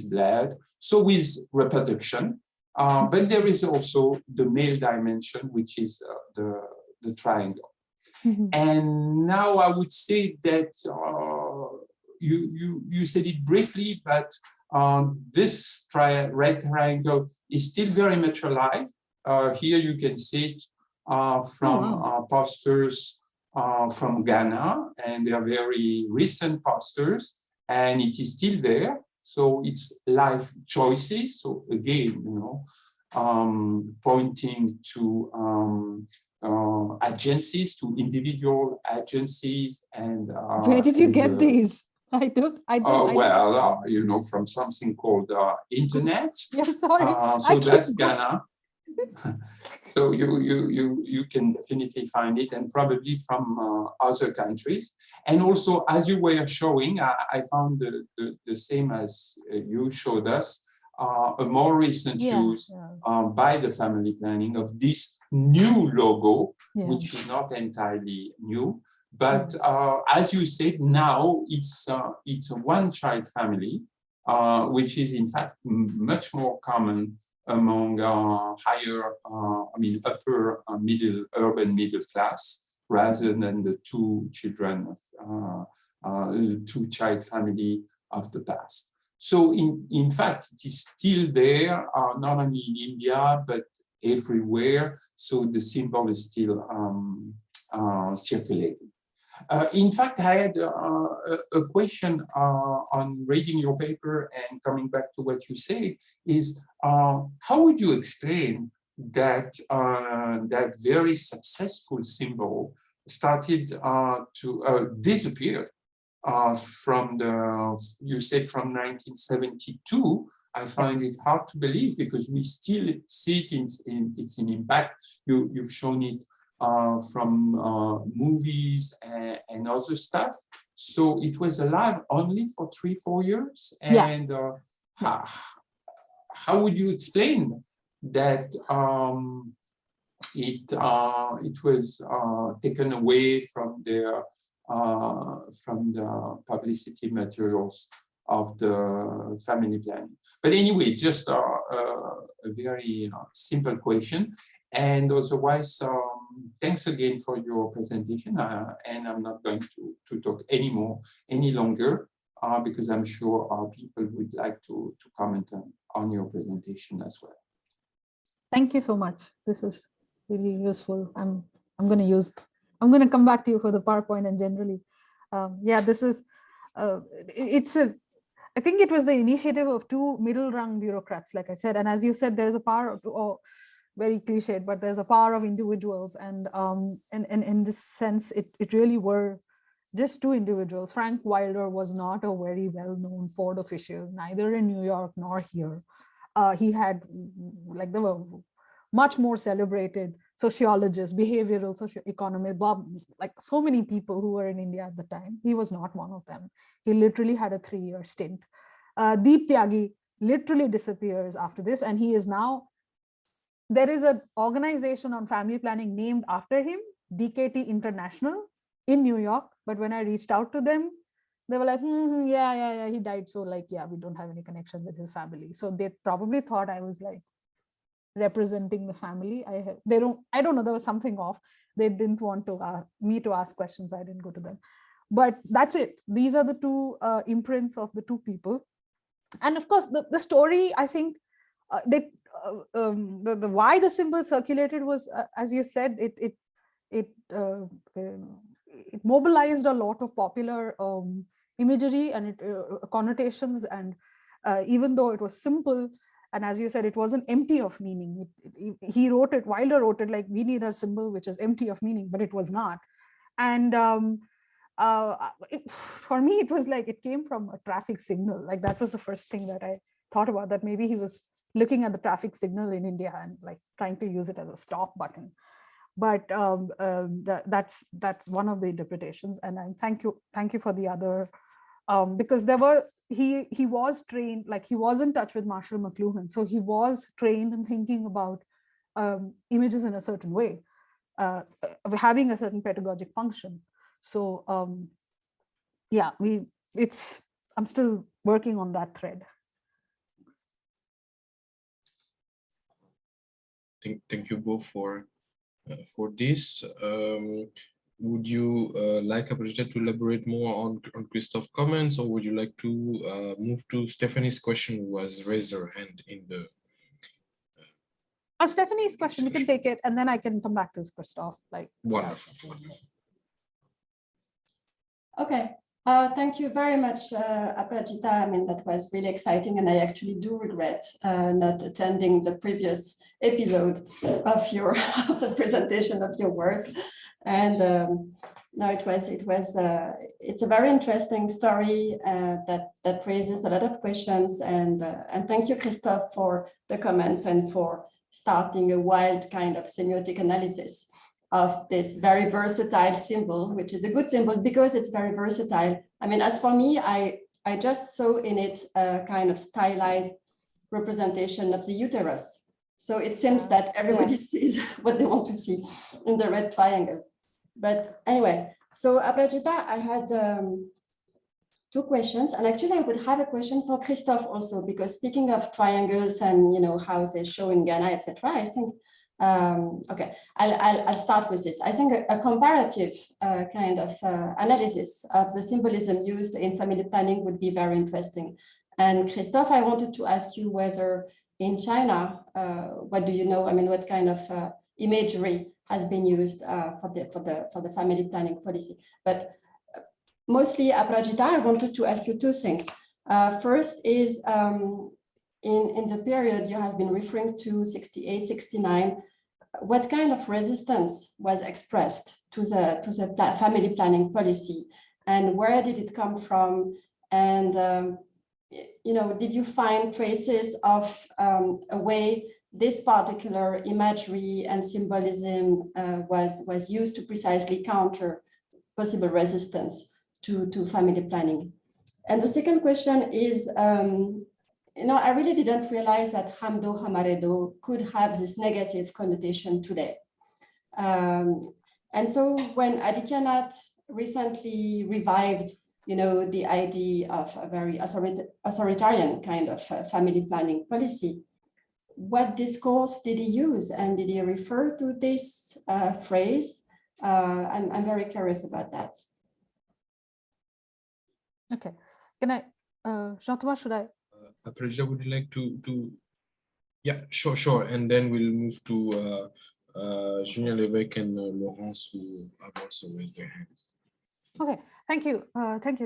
blood, so with reproduction. But there is also the male dimension, which is the triangle. And now I would say that you said it briefly, but this red triangle is still very much alive. Here you can see it from posters from Ghana, and they are very recent posters, and it is still there. So it's life choices. So again, you know, pointing to agencies, to individual agencies. And where did you get these? I do. Well, you know, from something called internet. Yes, sorry. So that's Ghana. So you can definitely find it, and probably from other countries. And also, as you were showing, I found the same as you showed us, a more recent use by the family planning of this new logo, which is not entirely new. But as you said, now it's a one-child family, which is in fact much more common among upper urban middle class, rather than the two child family of the past. So in fact, it is still there, not only in India, but everywhere. So the symbol is still circulating. In fact, I had a question on reading your paper and coming back to what you say is, how would you explain that that very successful symbol started to disappear from you said from 1972? I find it hard to believe because we still see it it's an impact. You've shown it from movies and other stuff. So it was alive only for 3-4 years. And how would you explain that it was taken away from the publicity materials of the family planning? But anyway, just a very simple question. And otherwise, thanks again for your presentation. And I'm not going to talk any longer, because I'm sure our people would like to comment on your presentation as well. Thank you so much. This was really useful. I'm going to come back to you for the PowerPoint and generally. This is, I think it was the initiative of two middle-rung bureaucrats, like I said. And as you said, there's a power of, very cliched, but there's a power of individuals. And in this sense, it really were just two individuals. Frank Wilder was not a very well-known Ford official, neither in New York nor here. He had, like, there were much more celebrated sociologists, behavioral socioeconomists, like so many people who were in India at the time. He was not one of them. He literally had a 3-year stint. Deep Tyagi literally disappears after this, and he is now, there is an organization on family planning named after him, DKT International in New York. But when I reached out to them, they were like, yeah, he died. So like, yeah, we don't have any connection with his family. So they probably thought I was like representing the family. I don't know, there was something off. They didn't want me to ask questions. I didn't go to them. But that's it. These are the two imprints of the two people. And of course, the story, I think, the why the symbol circulated was, as you said, it mobilized a lot of popular imagery and connotations, and even though it was simple, and as you said, it wasn't empty of meaning. Wilder wrote it like, we need a symbol which is empty of meaning, but it was not. And for me, it was like, it came from a traffic signal. Like, that was the first thing that I thought about, that maybe he was looking at the traffic signal in India and like trying to use it as a stop button. But that's one of the interpretations. And I thank you for the other, because he was trained, like he was in touch with Marshall McLuhan. So he was trained in thinking about images in a certain way, having a certain pedagogic function. So I'm still working on that thread. Thank you both for this. Would you like Abhijit to elaborate more on Christophe's comments, or would you like to move to Stephanie's question, who has raised her hand in the Stephanie's question, we can take it, and then I can come back to Christophe. Like, wonderful. Okay. Thank you very much, Apajita. I mean, that was really exciting, and I actually do regret not attending the previous episode of the presentation of your work. And No, it's a very interesting story that raises a lot of questions, and thank you, Christophe, for the comments and for starting a wild kind of semiotic analysis of this very versatile symbol, which is a good symbol because it's very versatile. I mean, as for me, I just saw in it a kind of stylized representation of the uterus. So it seems that everybody sees what they want to see in the red triangle. But anyway, so Aprajita, I had two questions, and actually I would have a question for Christophe also, because speaking of triangles and how they show in Ghana, etc., I think okay, I'll start with this. I think a comparative kind of analysis of the symbolism used in family planning would be very interesting. And Christophe, I wanted to ask you whether in China, what do you know? I mean, what kind of imagery has been used for the family planning policy? But mostly, Aprajita, I wanted to ask you two things. First is in the period you have been referring to, 68, 69, what kind of resistance was expressed to the family planning policy, and where did it come from? And did you find traces of a way this particular imagery and symbolism was used to precisely counter possible resistance to family planning? And the second question is, I really didn't realize that Do Hamare Do could have this negative connotation today. And so when Adityanath recently revived the idea of a very authoritarian kind of family planning policy, what discourse did he use, and did he refer to this phrase? I'm very curious about that. Okay, can I, Jean-Thomas, should I? Aprajita, would you like to? Yeah, sure. And then we'll move to Julien Levesque and Laurence, who have also raised their hands. Okay, thank you,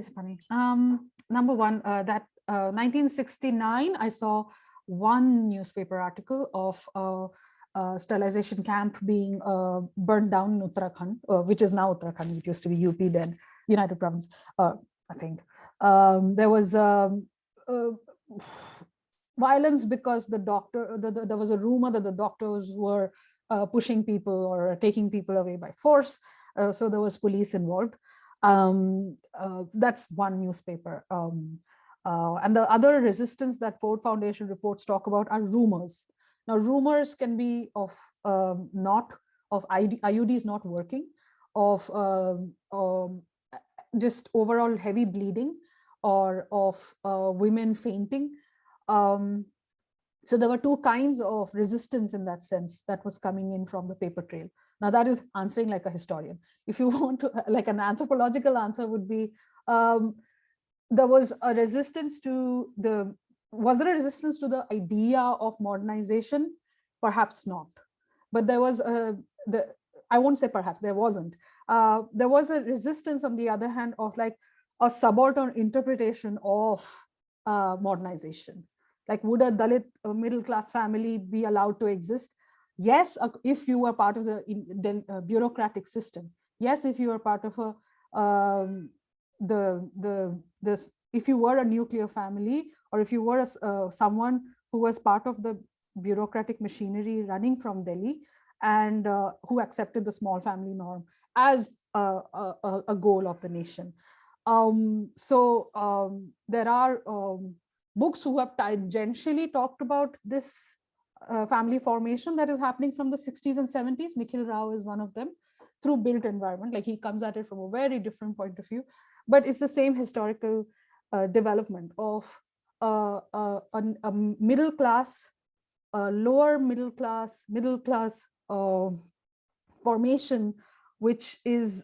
Stephanie. Number one, that 1969, I saw one newspaper article of a sterilization camp being burned down in Uttarakhand, which is now Uttarakhand. It used to be UP then, United Province, I think. There was violence because the doctor, there was a rumor that the doctors were pushing people or taking people away by force. So there was police involved. That's one newspaper. And the other resistance that Ford Foundation reports talk about are rumors. Now, rumors can be of IUDs not working, of just overall heavy bleeding, or of women fainting. So there were two kinds of resistance in that sense that was coming in from the paper trail. Now that is answering like a historian. If you want to, like an anthropological answer would be, there was a resistance to was there a resistance to the idea of modernization? Perhaps not. But there was I won't say perhaps, there wasn't. There was a resistance on the other hand of like a subaltern interpretation of modernization. Like, would a Dalit middle class family be allowed to exist? Yes, if you were part of the bureaucratic system. Yes, if you were part of if you were a nuclear family, or if you were someone who was part of the bureaucratic machinery running from Delhi, and who accepted the small family norm as a goal of the nation. There are books who have tangentially talked about this family formation that is happening from the 60s and 70s. Nikhil Rao is one of them, through built environment. Like, he comes at it from a very different point of view, but it's the same historical development of a middle class, lower middle class formation, which is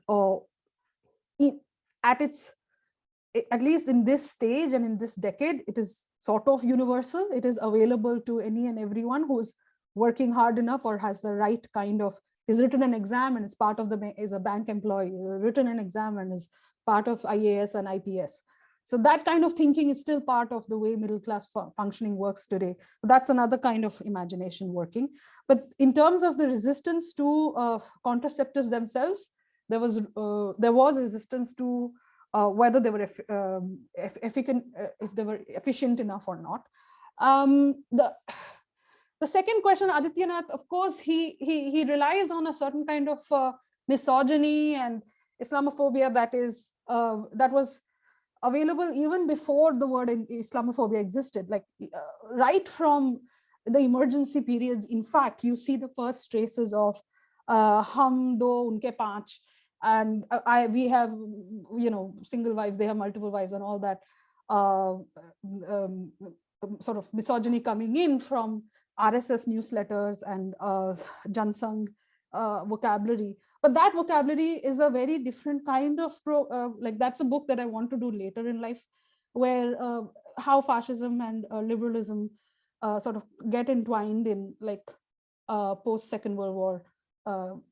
at least in this stage and in this decade, it is sort of universal. It is available to any and everyone who's working hard enough or has the right kind of, is written an exam and is part of is a bank employee, written an exam and is part of IAS and IPS. So that kind of thinking is still part of the way middle class functioning works today. So that's another kind of imagination working. But in terms of the resistance to contraceptives themselves, there was resistance to whether they were if they were efficient enough or not. The second question, Adityanath, of course, he relies on a certain kind of misogyny and Islamophobia that was available even before the word Islamophobia existed. Like right from the emergency periods, in fact, you see the first traces of hum do unke paanch, and we have, you know, single wives, they have multiple wives, and all that sort of misogyny coming in from RSS newsletters and Jansang vocabulary. But that vocabulary is a very different kind of like that's a book that I want to do later in life, where how fascism and liberalism sort of get entwined in like post Second World War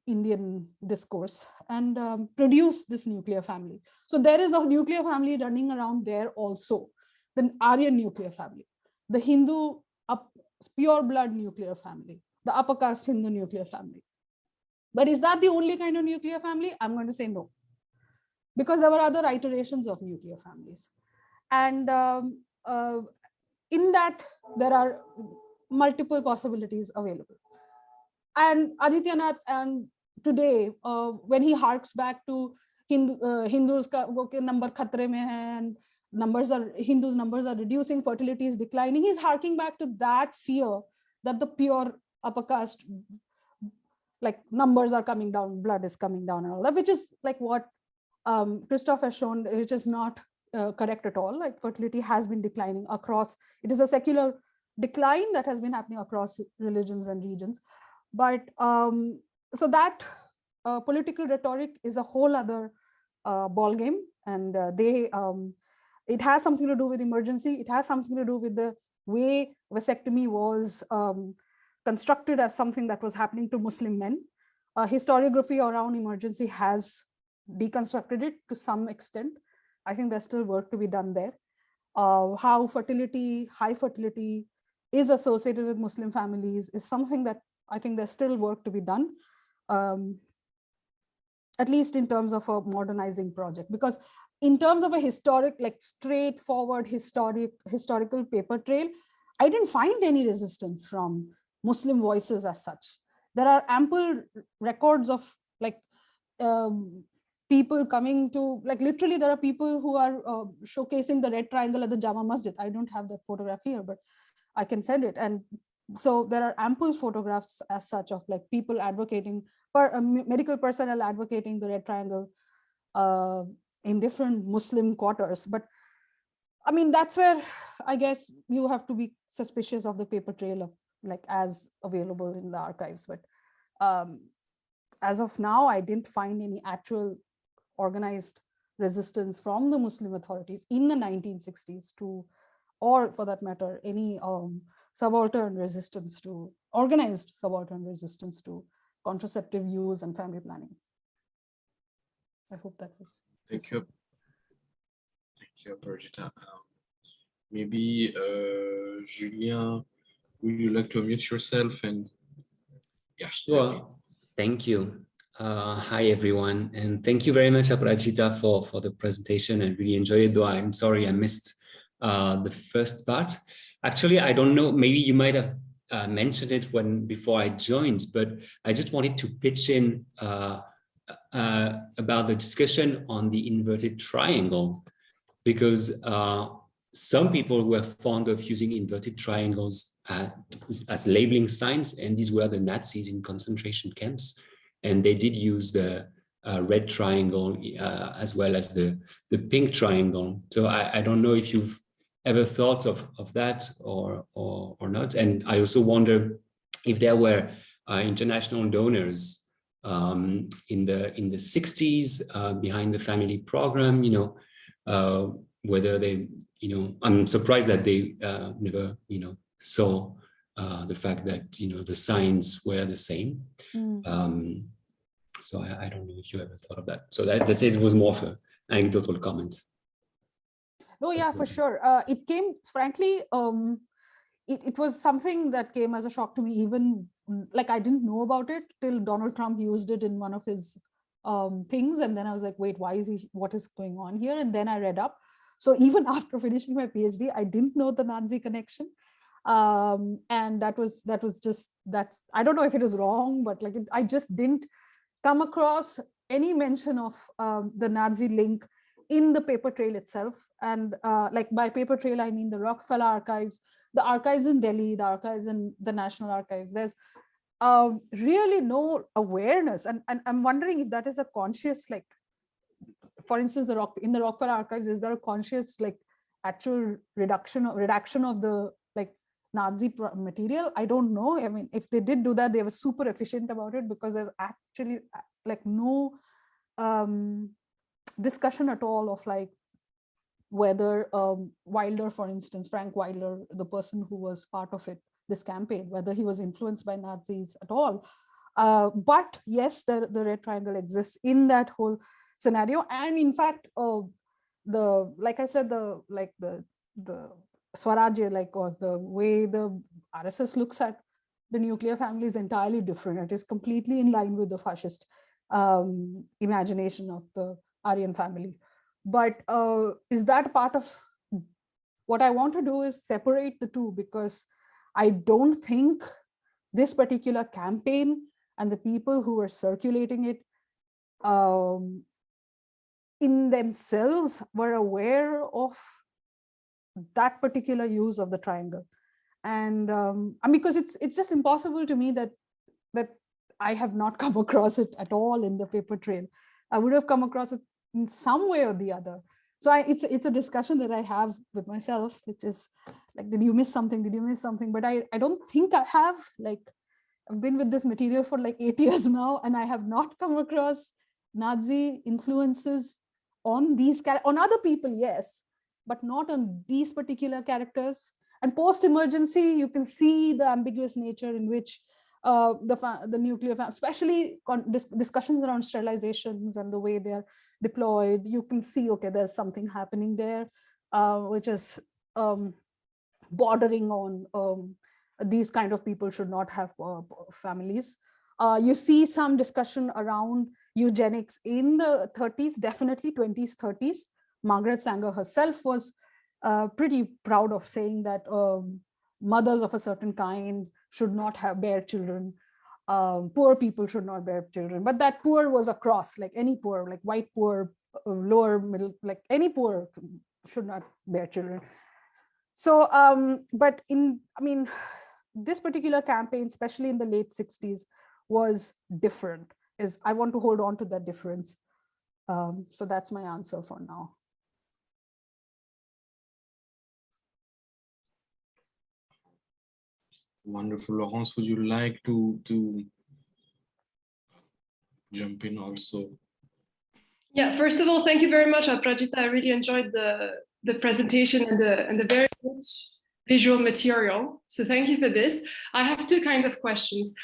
Indian discourse and produce this nuclear family. So there is a nuclear family running around there also, the Aryan nuclear family, the Hindu pure blood nuclear family, the upper caste Hindu nuclear family. But is that the only kind of nuclear family? I'm going to say no, because there were other iterations of nuclear families. And in that, there are multiple possibilities available. And Adityanath, and today, when he harks back to Hindus number khatre mein hai, and Hindus numbers are reducing, fertility is declining, he's harking back to that fear that the pure upper caste, like numbers are coming down, blood is coming down, and all that, which is like what Christoph has shown, which is not correct at all. Like fertility has been declining across, it is a secular decline that has been happening across religions and regions. But so that political rhetoric is a whole other ball game, and it has something to do with emergency. It has something to do with the way vasectomy was constructed as something that was happening to Muslim men. Historiography around emergency has deconstructed it to some extent. I think there's still work to be done there. How fertility, high fertility is associated with Muslim families is something that I think there's still work to be done, at least in terms of a modernizing project. Because in terms of a historic, like straightforward historical paper trail, I didn't find any resistance from Muslim voices as such. There are ample records of like people coming to, like literally there are people who are showcasing the red triangle at the Jama Masjid. I don't have that photograph here, but I can send it. And so there are ample photographs as such of like people advocating, medical personnel advocating the red triangle in different Muslim quarters. But I mean, that's where I guess you have to be suspicious of the paper trail of like as available in the archives. But as of now, I didn't find any actual organized resistance from the Muslim authorities in the 1960s to, or for that matter, any subaltern resistance to, organized subaltern resistance to contraceptive use and family planning. I hope that was. Thank you. Thank you, Brigitte. Maybe Julien, would you like to unmute yourself? And yeah, sure. Thank you. Hi, everyone. And thank you very much, Aparajita, for the presentation. I really enjoyed it, though I'm sorry I missed the first part. Actually, I don't know, maybe you might have mentioned it before I joined, but I just wanted to pitch in about the discussion on the inverted triangle, because some people were fond of using inverted triangles as labeling signs, and these were the Nazis in concentration camps. And they did use the red triangle as well as the pink triangle. So I don't know if you've ever thought of that or not. And I also wonder if there were international donors in the 60s behind the family program, you know, whether they, you know, I'm surprised that they never, you know, saw the fact that, you know, the signs were the same. So I don't know if you ever thought of that. So that's it. It was more of an anecdotal comment. Oh yeah, for sure. It came, frankly, it was something that came as a shock to me. Even like I didn't know about it till Donald Trump used it in one of his things. And then I was like, wait, what is going on here? And then I read up. So even after finishing my PhD, I didn't know the Nazi connection. And that was just that. I don't know if it is wrong, but like I just didn't come across any mention of the Nazi link in the paper trail itself. And like by paper trail, I mean the Rockefeller archives, the archives in Delhi, the archives in the National Archives. There's really no awareness. And I'm wondering if that is a conscious, like, for instance, in the Rockefeller archives, is there a conscious, like, actual redaction of the like Nazi material? I don't know. I mean, if they did do that, they were super efficient about it, because there's actually like no discussion at all of like whether Wilder, for instance, Frank Wilder, the person who was part of it, this campaign, whether he was influenced by Nazis at all. But yes, the Red Triangle exists in that whole scenario. And in fact, like I said, the Swarajya, like, or the way the RSS looks at the nuclear family is entirely different. It is completely in line with the fascist imagination of the Aryan family. But is that part of what I want to do is separate the two, because I don't think this particular campaign and the people who are circulating it in themselves were aware of that particular use of the triangle. And because it's just impossible to me that I have not come across it at all in the paper trail. I would have come across it in some way or the other. So it's a discussion that I have with myself, which is like, did you miss something? Did you miss something? But I don't think I have. Like, I've been with this material for like 8 years now, and I have not come across Nazi influences on on other people, yes, but not on these particular characters. And post-emergency, you can see the ambiguous nature in which the nuclear family, especially discussions around sterilizations and the way they're deployed, you can see, okay, there's something happening there, which is bordering on these kind of people should not have families. You see some discussion around eugenics in the 30s, definitely 20s, 30s. Margaret Sanger herself was pretty proud of saying that mothers of a certain kind should not bear children. Poor people should not bear children. But that poor was across, like any poor, like white poor, lower middle, like any poor should not bear children. So, but this particular campaign, especially in the late 60s, was different. I want to hold on to that difference. So that's my answer for now. Wonderful. Laurence, would you like to jump in also? Yeah, first of all, thank you very much, Aprajita. I really enjoyed the presentation and the very rich visual material. So thank you for this. I have two kinds of questions.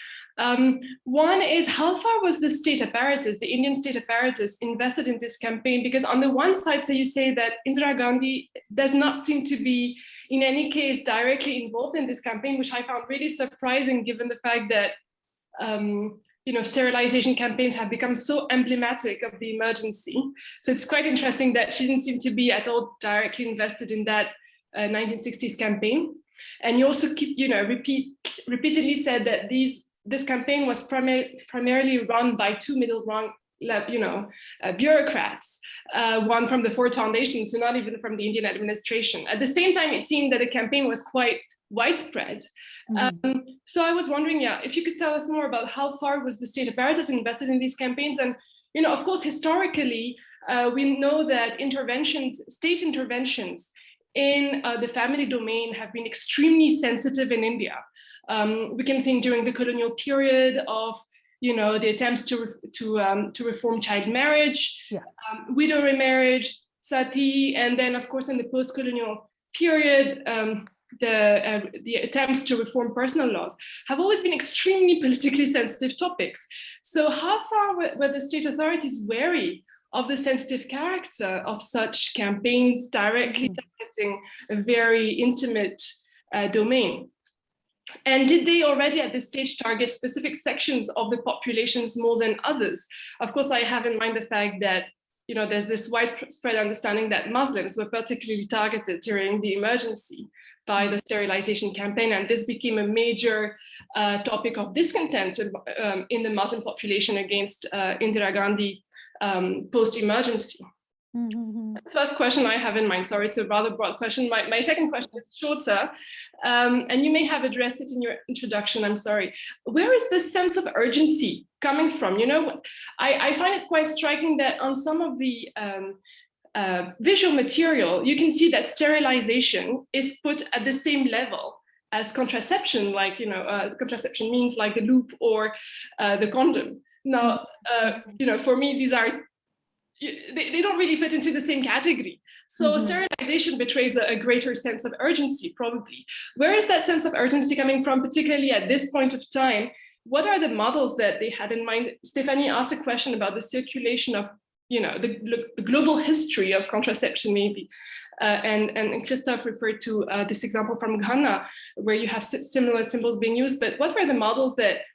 One is, how far was the state apparatus, the Indian state apparatus, invested in this campaign? Because on the one side, so you say that Indira Gandhi does not seem to be, in any case, directly involved in this campaign, which I found really surprising, given the fact that sterilization campaigns have become so emblematic of the emergency. So it's quite interesting that she didn't seem to be at all directly invested in that 1960s campaign. And you also keep, repeatedly said that this campaign was primarily run by two middle rank, bureaucrats, one from the Ford Foundation, so not even from the Indian administration. At the same time, it seemed that the campaign was quite widespread. Mm-hmm. So I was wondering, if you could tell us more about how far was the state apparatus invested in these campaigns? And, of course, historically, we know that state interventions in the family domain have been extremely sensitive in India. We can think during the colonial period of, the attempts to reform child marriage, widow remarriage, sati, and then, of course, in the post-colonial period, the attempts to reform personal laws have always been extremely politically sensitive topics. So how far were the state authorities wary of the sensitive character of such campaigns directly targeting a very intimate domain? And did they already at this stage target specific sections of the populations more than others? Of course, I have in mind the fact that there's this widespread understanding that Muslims were particularly targeted during the emergency by the sterilization campaign, and this became a major topic of discontent in the Muslim population against Indira Gandhi post-emergency. First question I have in mind, sorry, it's a rather broad question. My second question is shorter, and you may have addressed it in your introduction, I'm sorry. Where is this sense of urgency coming from? I find it quite striking that on some of the visual material, you can see that sterilization is put at the same level as contraception, like, contraception means like the loop or the condom. Now, for me, these are, they don't really fit into the same category. So sterilization betrays a greater sense of urgency, probably. Where is that sense of urgency coming from, particularly at this point of time? What are the models that they had in mind? Stephanie asked a question about the circulation of, the global history of contraception, maybe. And Christophe referred to this example from Ghana, where you have similar symbols being used. But what were the models that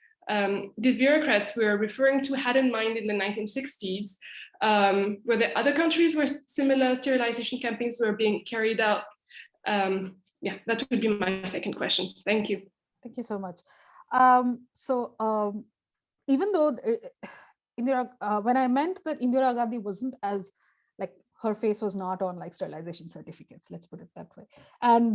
these bureaucrats were referring to had in mind in the 1960s? Were there other countries where similar sterilization campaigns were being carried out? Yeah, that would be my second question. Thank you. Thank you so much. Even though when I meant that Indira Gandhi wasn't as, like, her face was not on like sterilization certificates, let's put it that way. And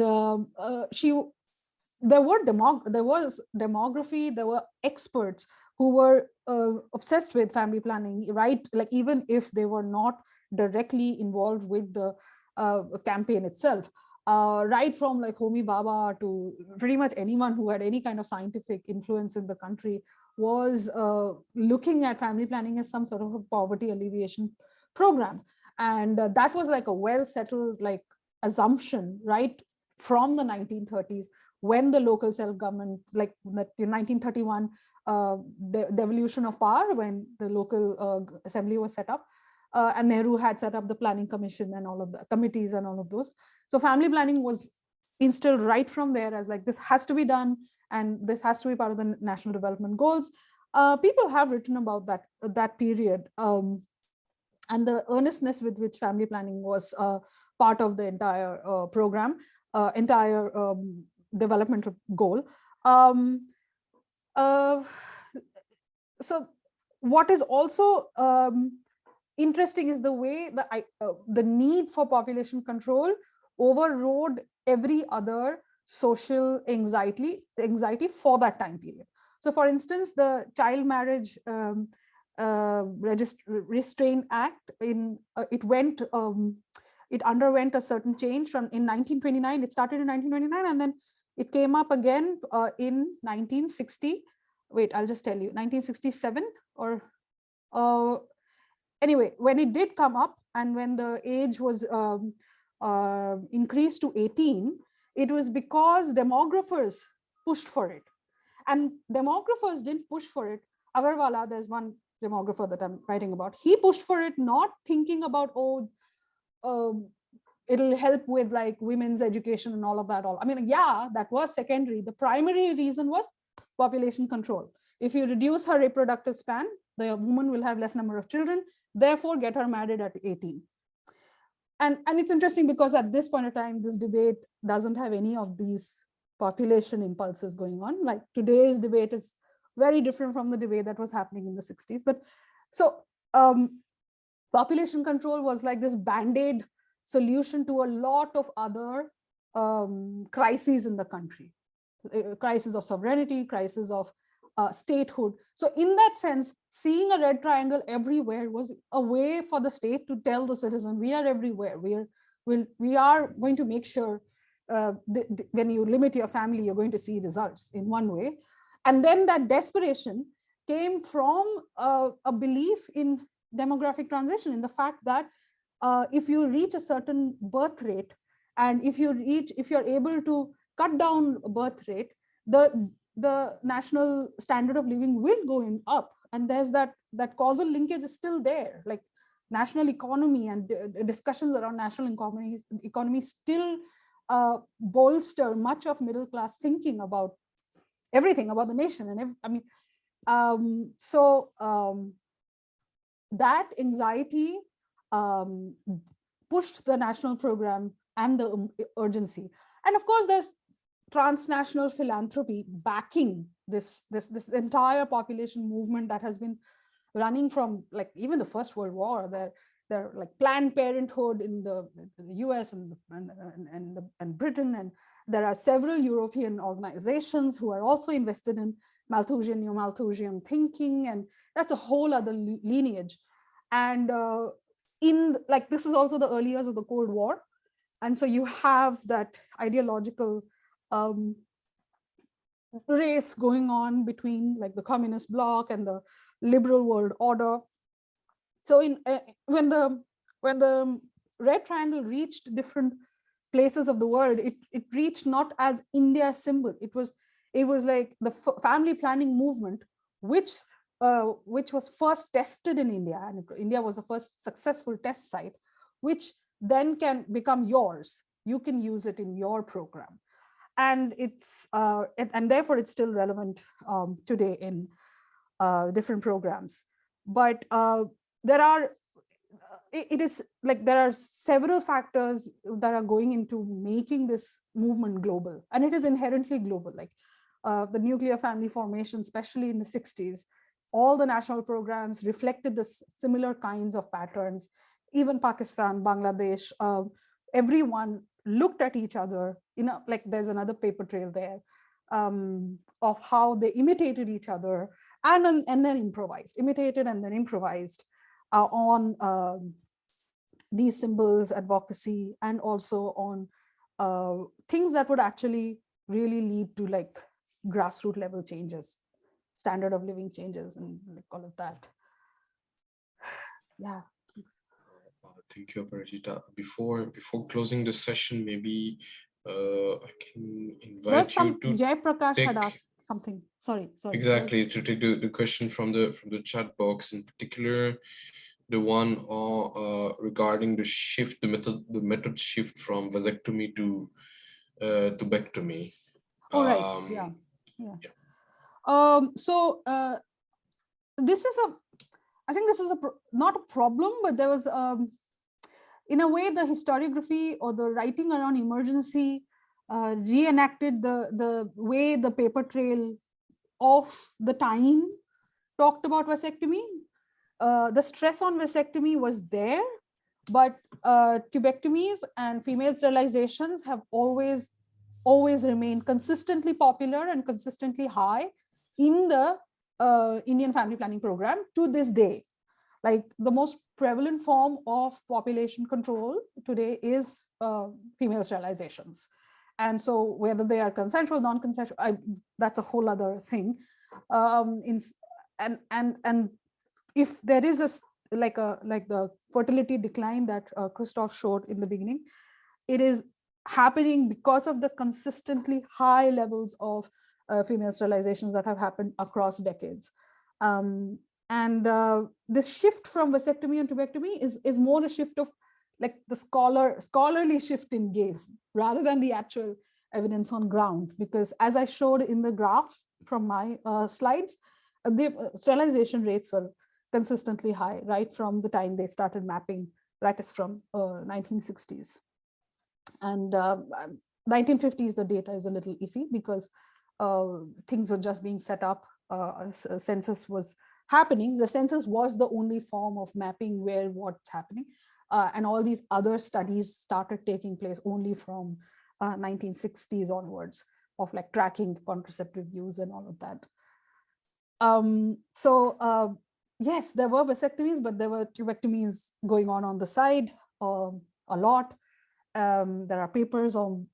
there was demography, there were experts who were obsessed with family planning, right? Like, even if they were not directly involved with the campaign itself, right from like Homi Baba to pretty much anyone who had any kind of scientific influence in the country was looking at family planning as some sort of a poverty alleviation program. And that was like a well-settled like assumption, right, from the 1930s, when the local self-government, like the 1931 devolution of power, when the local assembly was set up, and Nehru had set up the planning commission and all of the committees and all of those. So family planning was instilled right from there as like, this has to be done, and this has to be part of the national development goals. People have written about that period, and the earnestness with which family planning was part of the entire program, entire developmental goal. So what is also interesting is the way that the need for population control overrode every other social anxiety for that time period. So for instance, the Child Marriage Restraint Act, it underwent a certain change in 1929. It started in 1929, and then it came up again in 1960. Wait, I'll just tell you, 1967 or anyway, when it did come up, and when the age was increased to 18, it was because demographers pushed for it. And demographers didn't push for it. Agarwala, there's one demographer that I'm writing about, he pushed for it not thinking about, it'll help with like women's education and all of that. I mean, yeah, that was secondary. The primary reason was population control. If you reduce her reproductive span, the woman will have less number of children, therefore get her married at 18. And it's interesting because at this point of time, this debate doesn't have any of these population impulses going on. Like, today's debate is very different from the debate that was happening in the 60s. But so population control was like this band-aid solution to a lot of other crises in the country, crisis of sovereignty, crisis of statehood. So in that sense, seeing a red triangle everywhere was a way for the state to tell the citizen, we are everywhere. We are going to make sure when you limit your family, you're going to see results in one way. And then that desperation came from a belief in demographic transition, in the fact that if you reach a certain birth rate, and if you're able to cut down birth rate, the national standard of living will go up. And there's that causal linkage is still there. Like, national economy and discussions around national economy still bolster much of middle class thinking about everything about the nation. And that anxiety pushed the national program and the urgency. And of course, there's transnational philanthropy backing this entire population movement that has been running from like even the First World War. There like Planned Parenthood in the US and Britain, and there are several European organizations who are also invested in Malthusian, Neo Malthusian thinking, and that's a whole other lineage. And this is also the early years of the Cold War, and so you have that ideological race going on between like the communist bloc and the liberal world order. So when the red triangle reached different places of the world, it reached not as India's symbol. It was like the family planning movement, which was first tested in India, and India was the first successful test site, which then can become yours. You can use it in your program, and and therefore it's still relevant today in different programs. But there are several factors that are going into making this movement global, and it is inherently global. Like the nuclear family formation, especially in the 60s, all the national programs reflected this similar kinds of patterns. Even Pakistan, Bangladesh, everyone looked at each other, like there's another paper trail there of how they imitated each other and then imitated and then improvised on these symbols, advocacy, and also on things that would actually really lead to like grassroots level changes, standard of living changes, and like all of that. Yeah. Thank you, Aparajita. Before closing the session, maybe I can invite you to Jay Prakash take, had asked something. Sorry. Exactly, to take the question from the chat box, in particular, the one regarding the shift, the method shift from vasectomy to tubectomy. Oh, right. Yeah. So this is I think this is not a problem, but there was in a way the historiography or the writing around emergency reenacted the way the paper trail of the time talked about vasectomy. The stress on vasectomy was there, but tubectomies and female sterilizations have always remained consistently popular and consistently high in the Indian family planning program to this day. Like the most prevalent form of population control today is female sterilizations. And so whether they are consensual, non-consensual, that's a whole other thing. And if there is like the fertility decline that Christoph showed in the beginning, it is happening because of the consistently high levels of female sterilizations that have happened across decades. This shift from vasectomy and tubectomy is more a shift of like the scholarly shift in gaze rather than the actual evidence on ground. Because as I showed in the graph from my slides, the sterilization rates were consistently high right from the time they started mapping practice from 1960s. And 1950s, the data is a little iffy because things were just being set up. A census was happening. The census was the only form of mapping where what's happening. And all these other studies started taking place only from 1960s onwards, of like tracking contraceptive use and all of that. Yes, there were vasectomies, but there were tubectomies going on the side a lot. There are papers on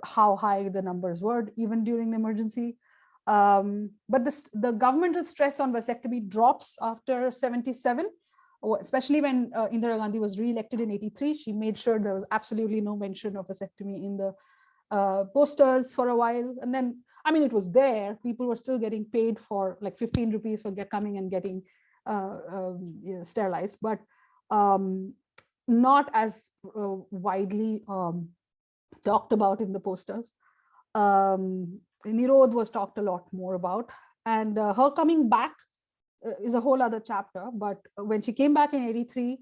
how high the numbers were even during the emergency. But the governmental stress on vasectomy drops after 77, especially when Indira Gandhi was re-elected in 83. She made sure there was absolutely no mention of vasectomy in the posters for a while. And then, I mean, it was there. People were still getting paid for like 15 rupees for coming and getting sterilized, but not as widely talked about in the posters. Nirodh was talked a lot more about, and her coming back is a whole other chapter. But when she came back in '83,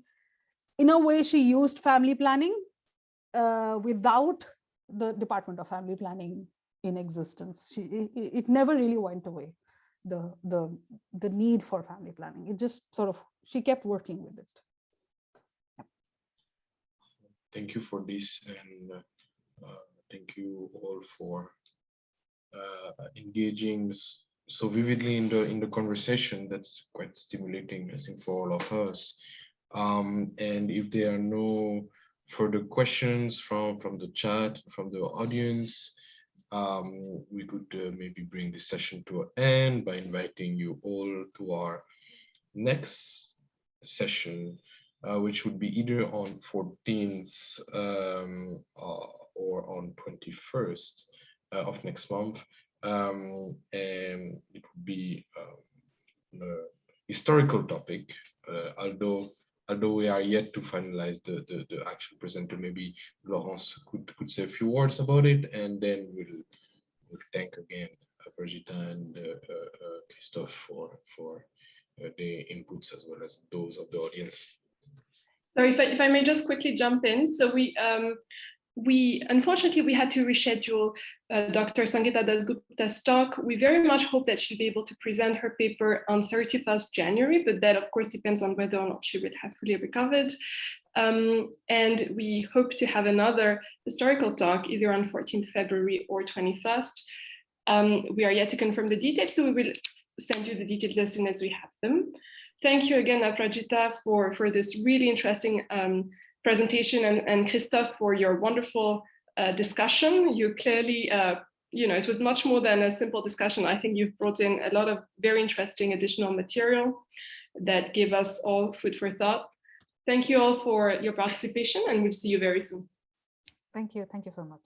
in a way, she used family planning without the Department of Family Planning in existence. It never really went away. The need for family planning. It just sort of, she kept working with it. Yeah. Thank you for this, and thank you all for engaging so vividly in the conversation. That's quite stimulating, I think, for all of us. And if there are no further questions from the chat, from the audience, we could maybe bring this session to an end by inviting you all to our next session, which would be either on 14th or on 21st of next month. And it would be a historical topic, although we are yet to finalize the actual presenter. Maybe Laurence could say a few words about it, and then we'll thank again Brigitte and Christophe for the inputs as well as those of the audience. So if I may just quickly jump in. So we unfortunately we had to reschedule Dr. Sangeeta Dasgupta's talk. We very much hope that she'll be able to present her paper on 31st January, but that of course depends on whether or not she would have fully recovered. And we hope to have another historical talk either on 14th February or 21st. We are yet to confirm the details, so we will send you the details as soon as we have them. Thank you again, Aprajita, for this really interesting presentation, and Christophe for your wonderful discussion. You clearly, it was much more than a simple discussion. I think you've brought in a lot of very interesting additional material that gave us all food for thought. Thank you all for your participation, and we'll see you very soon. Thank you so much.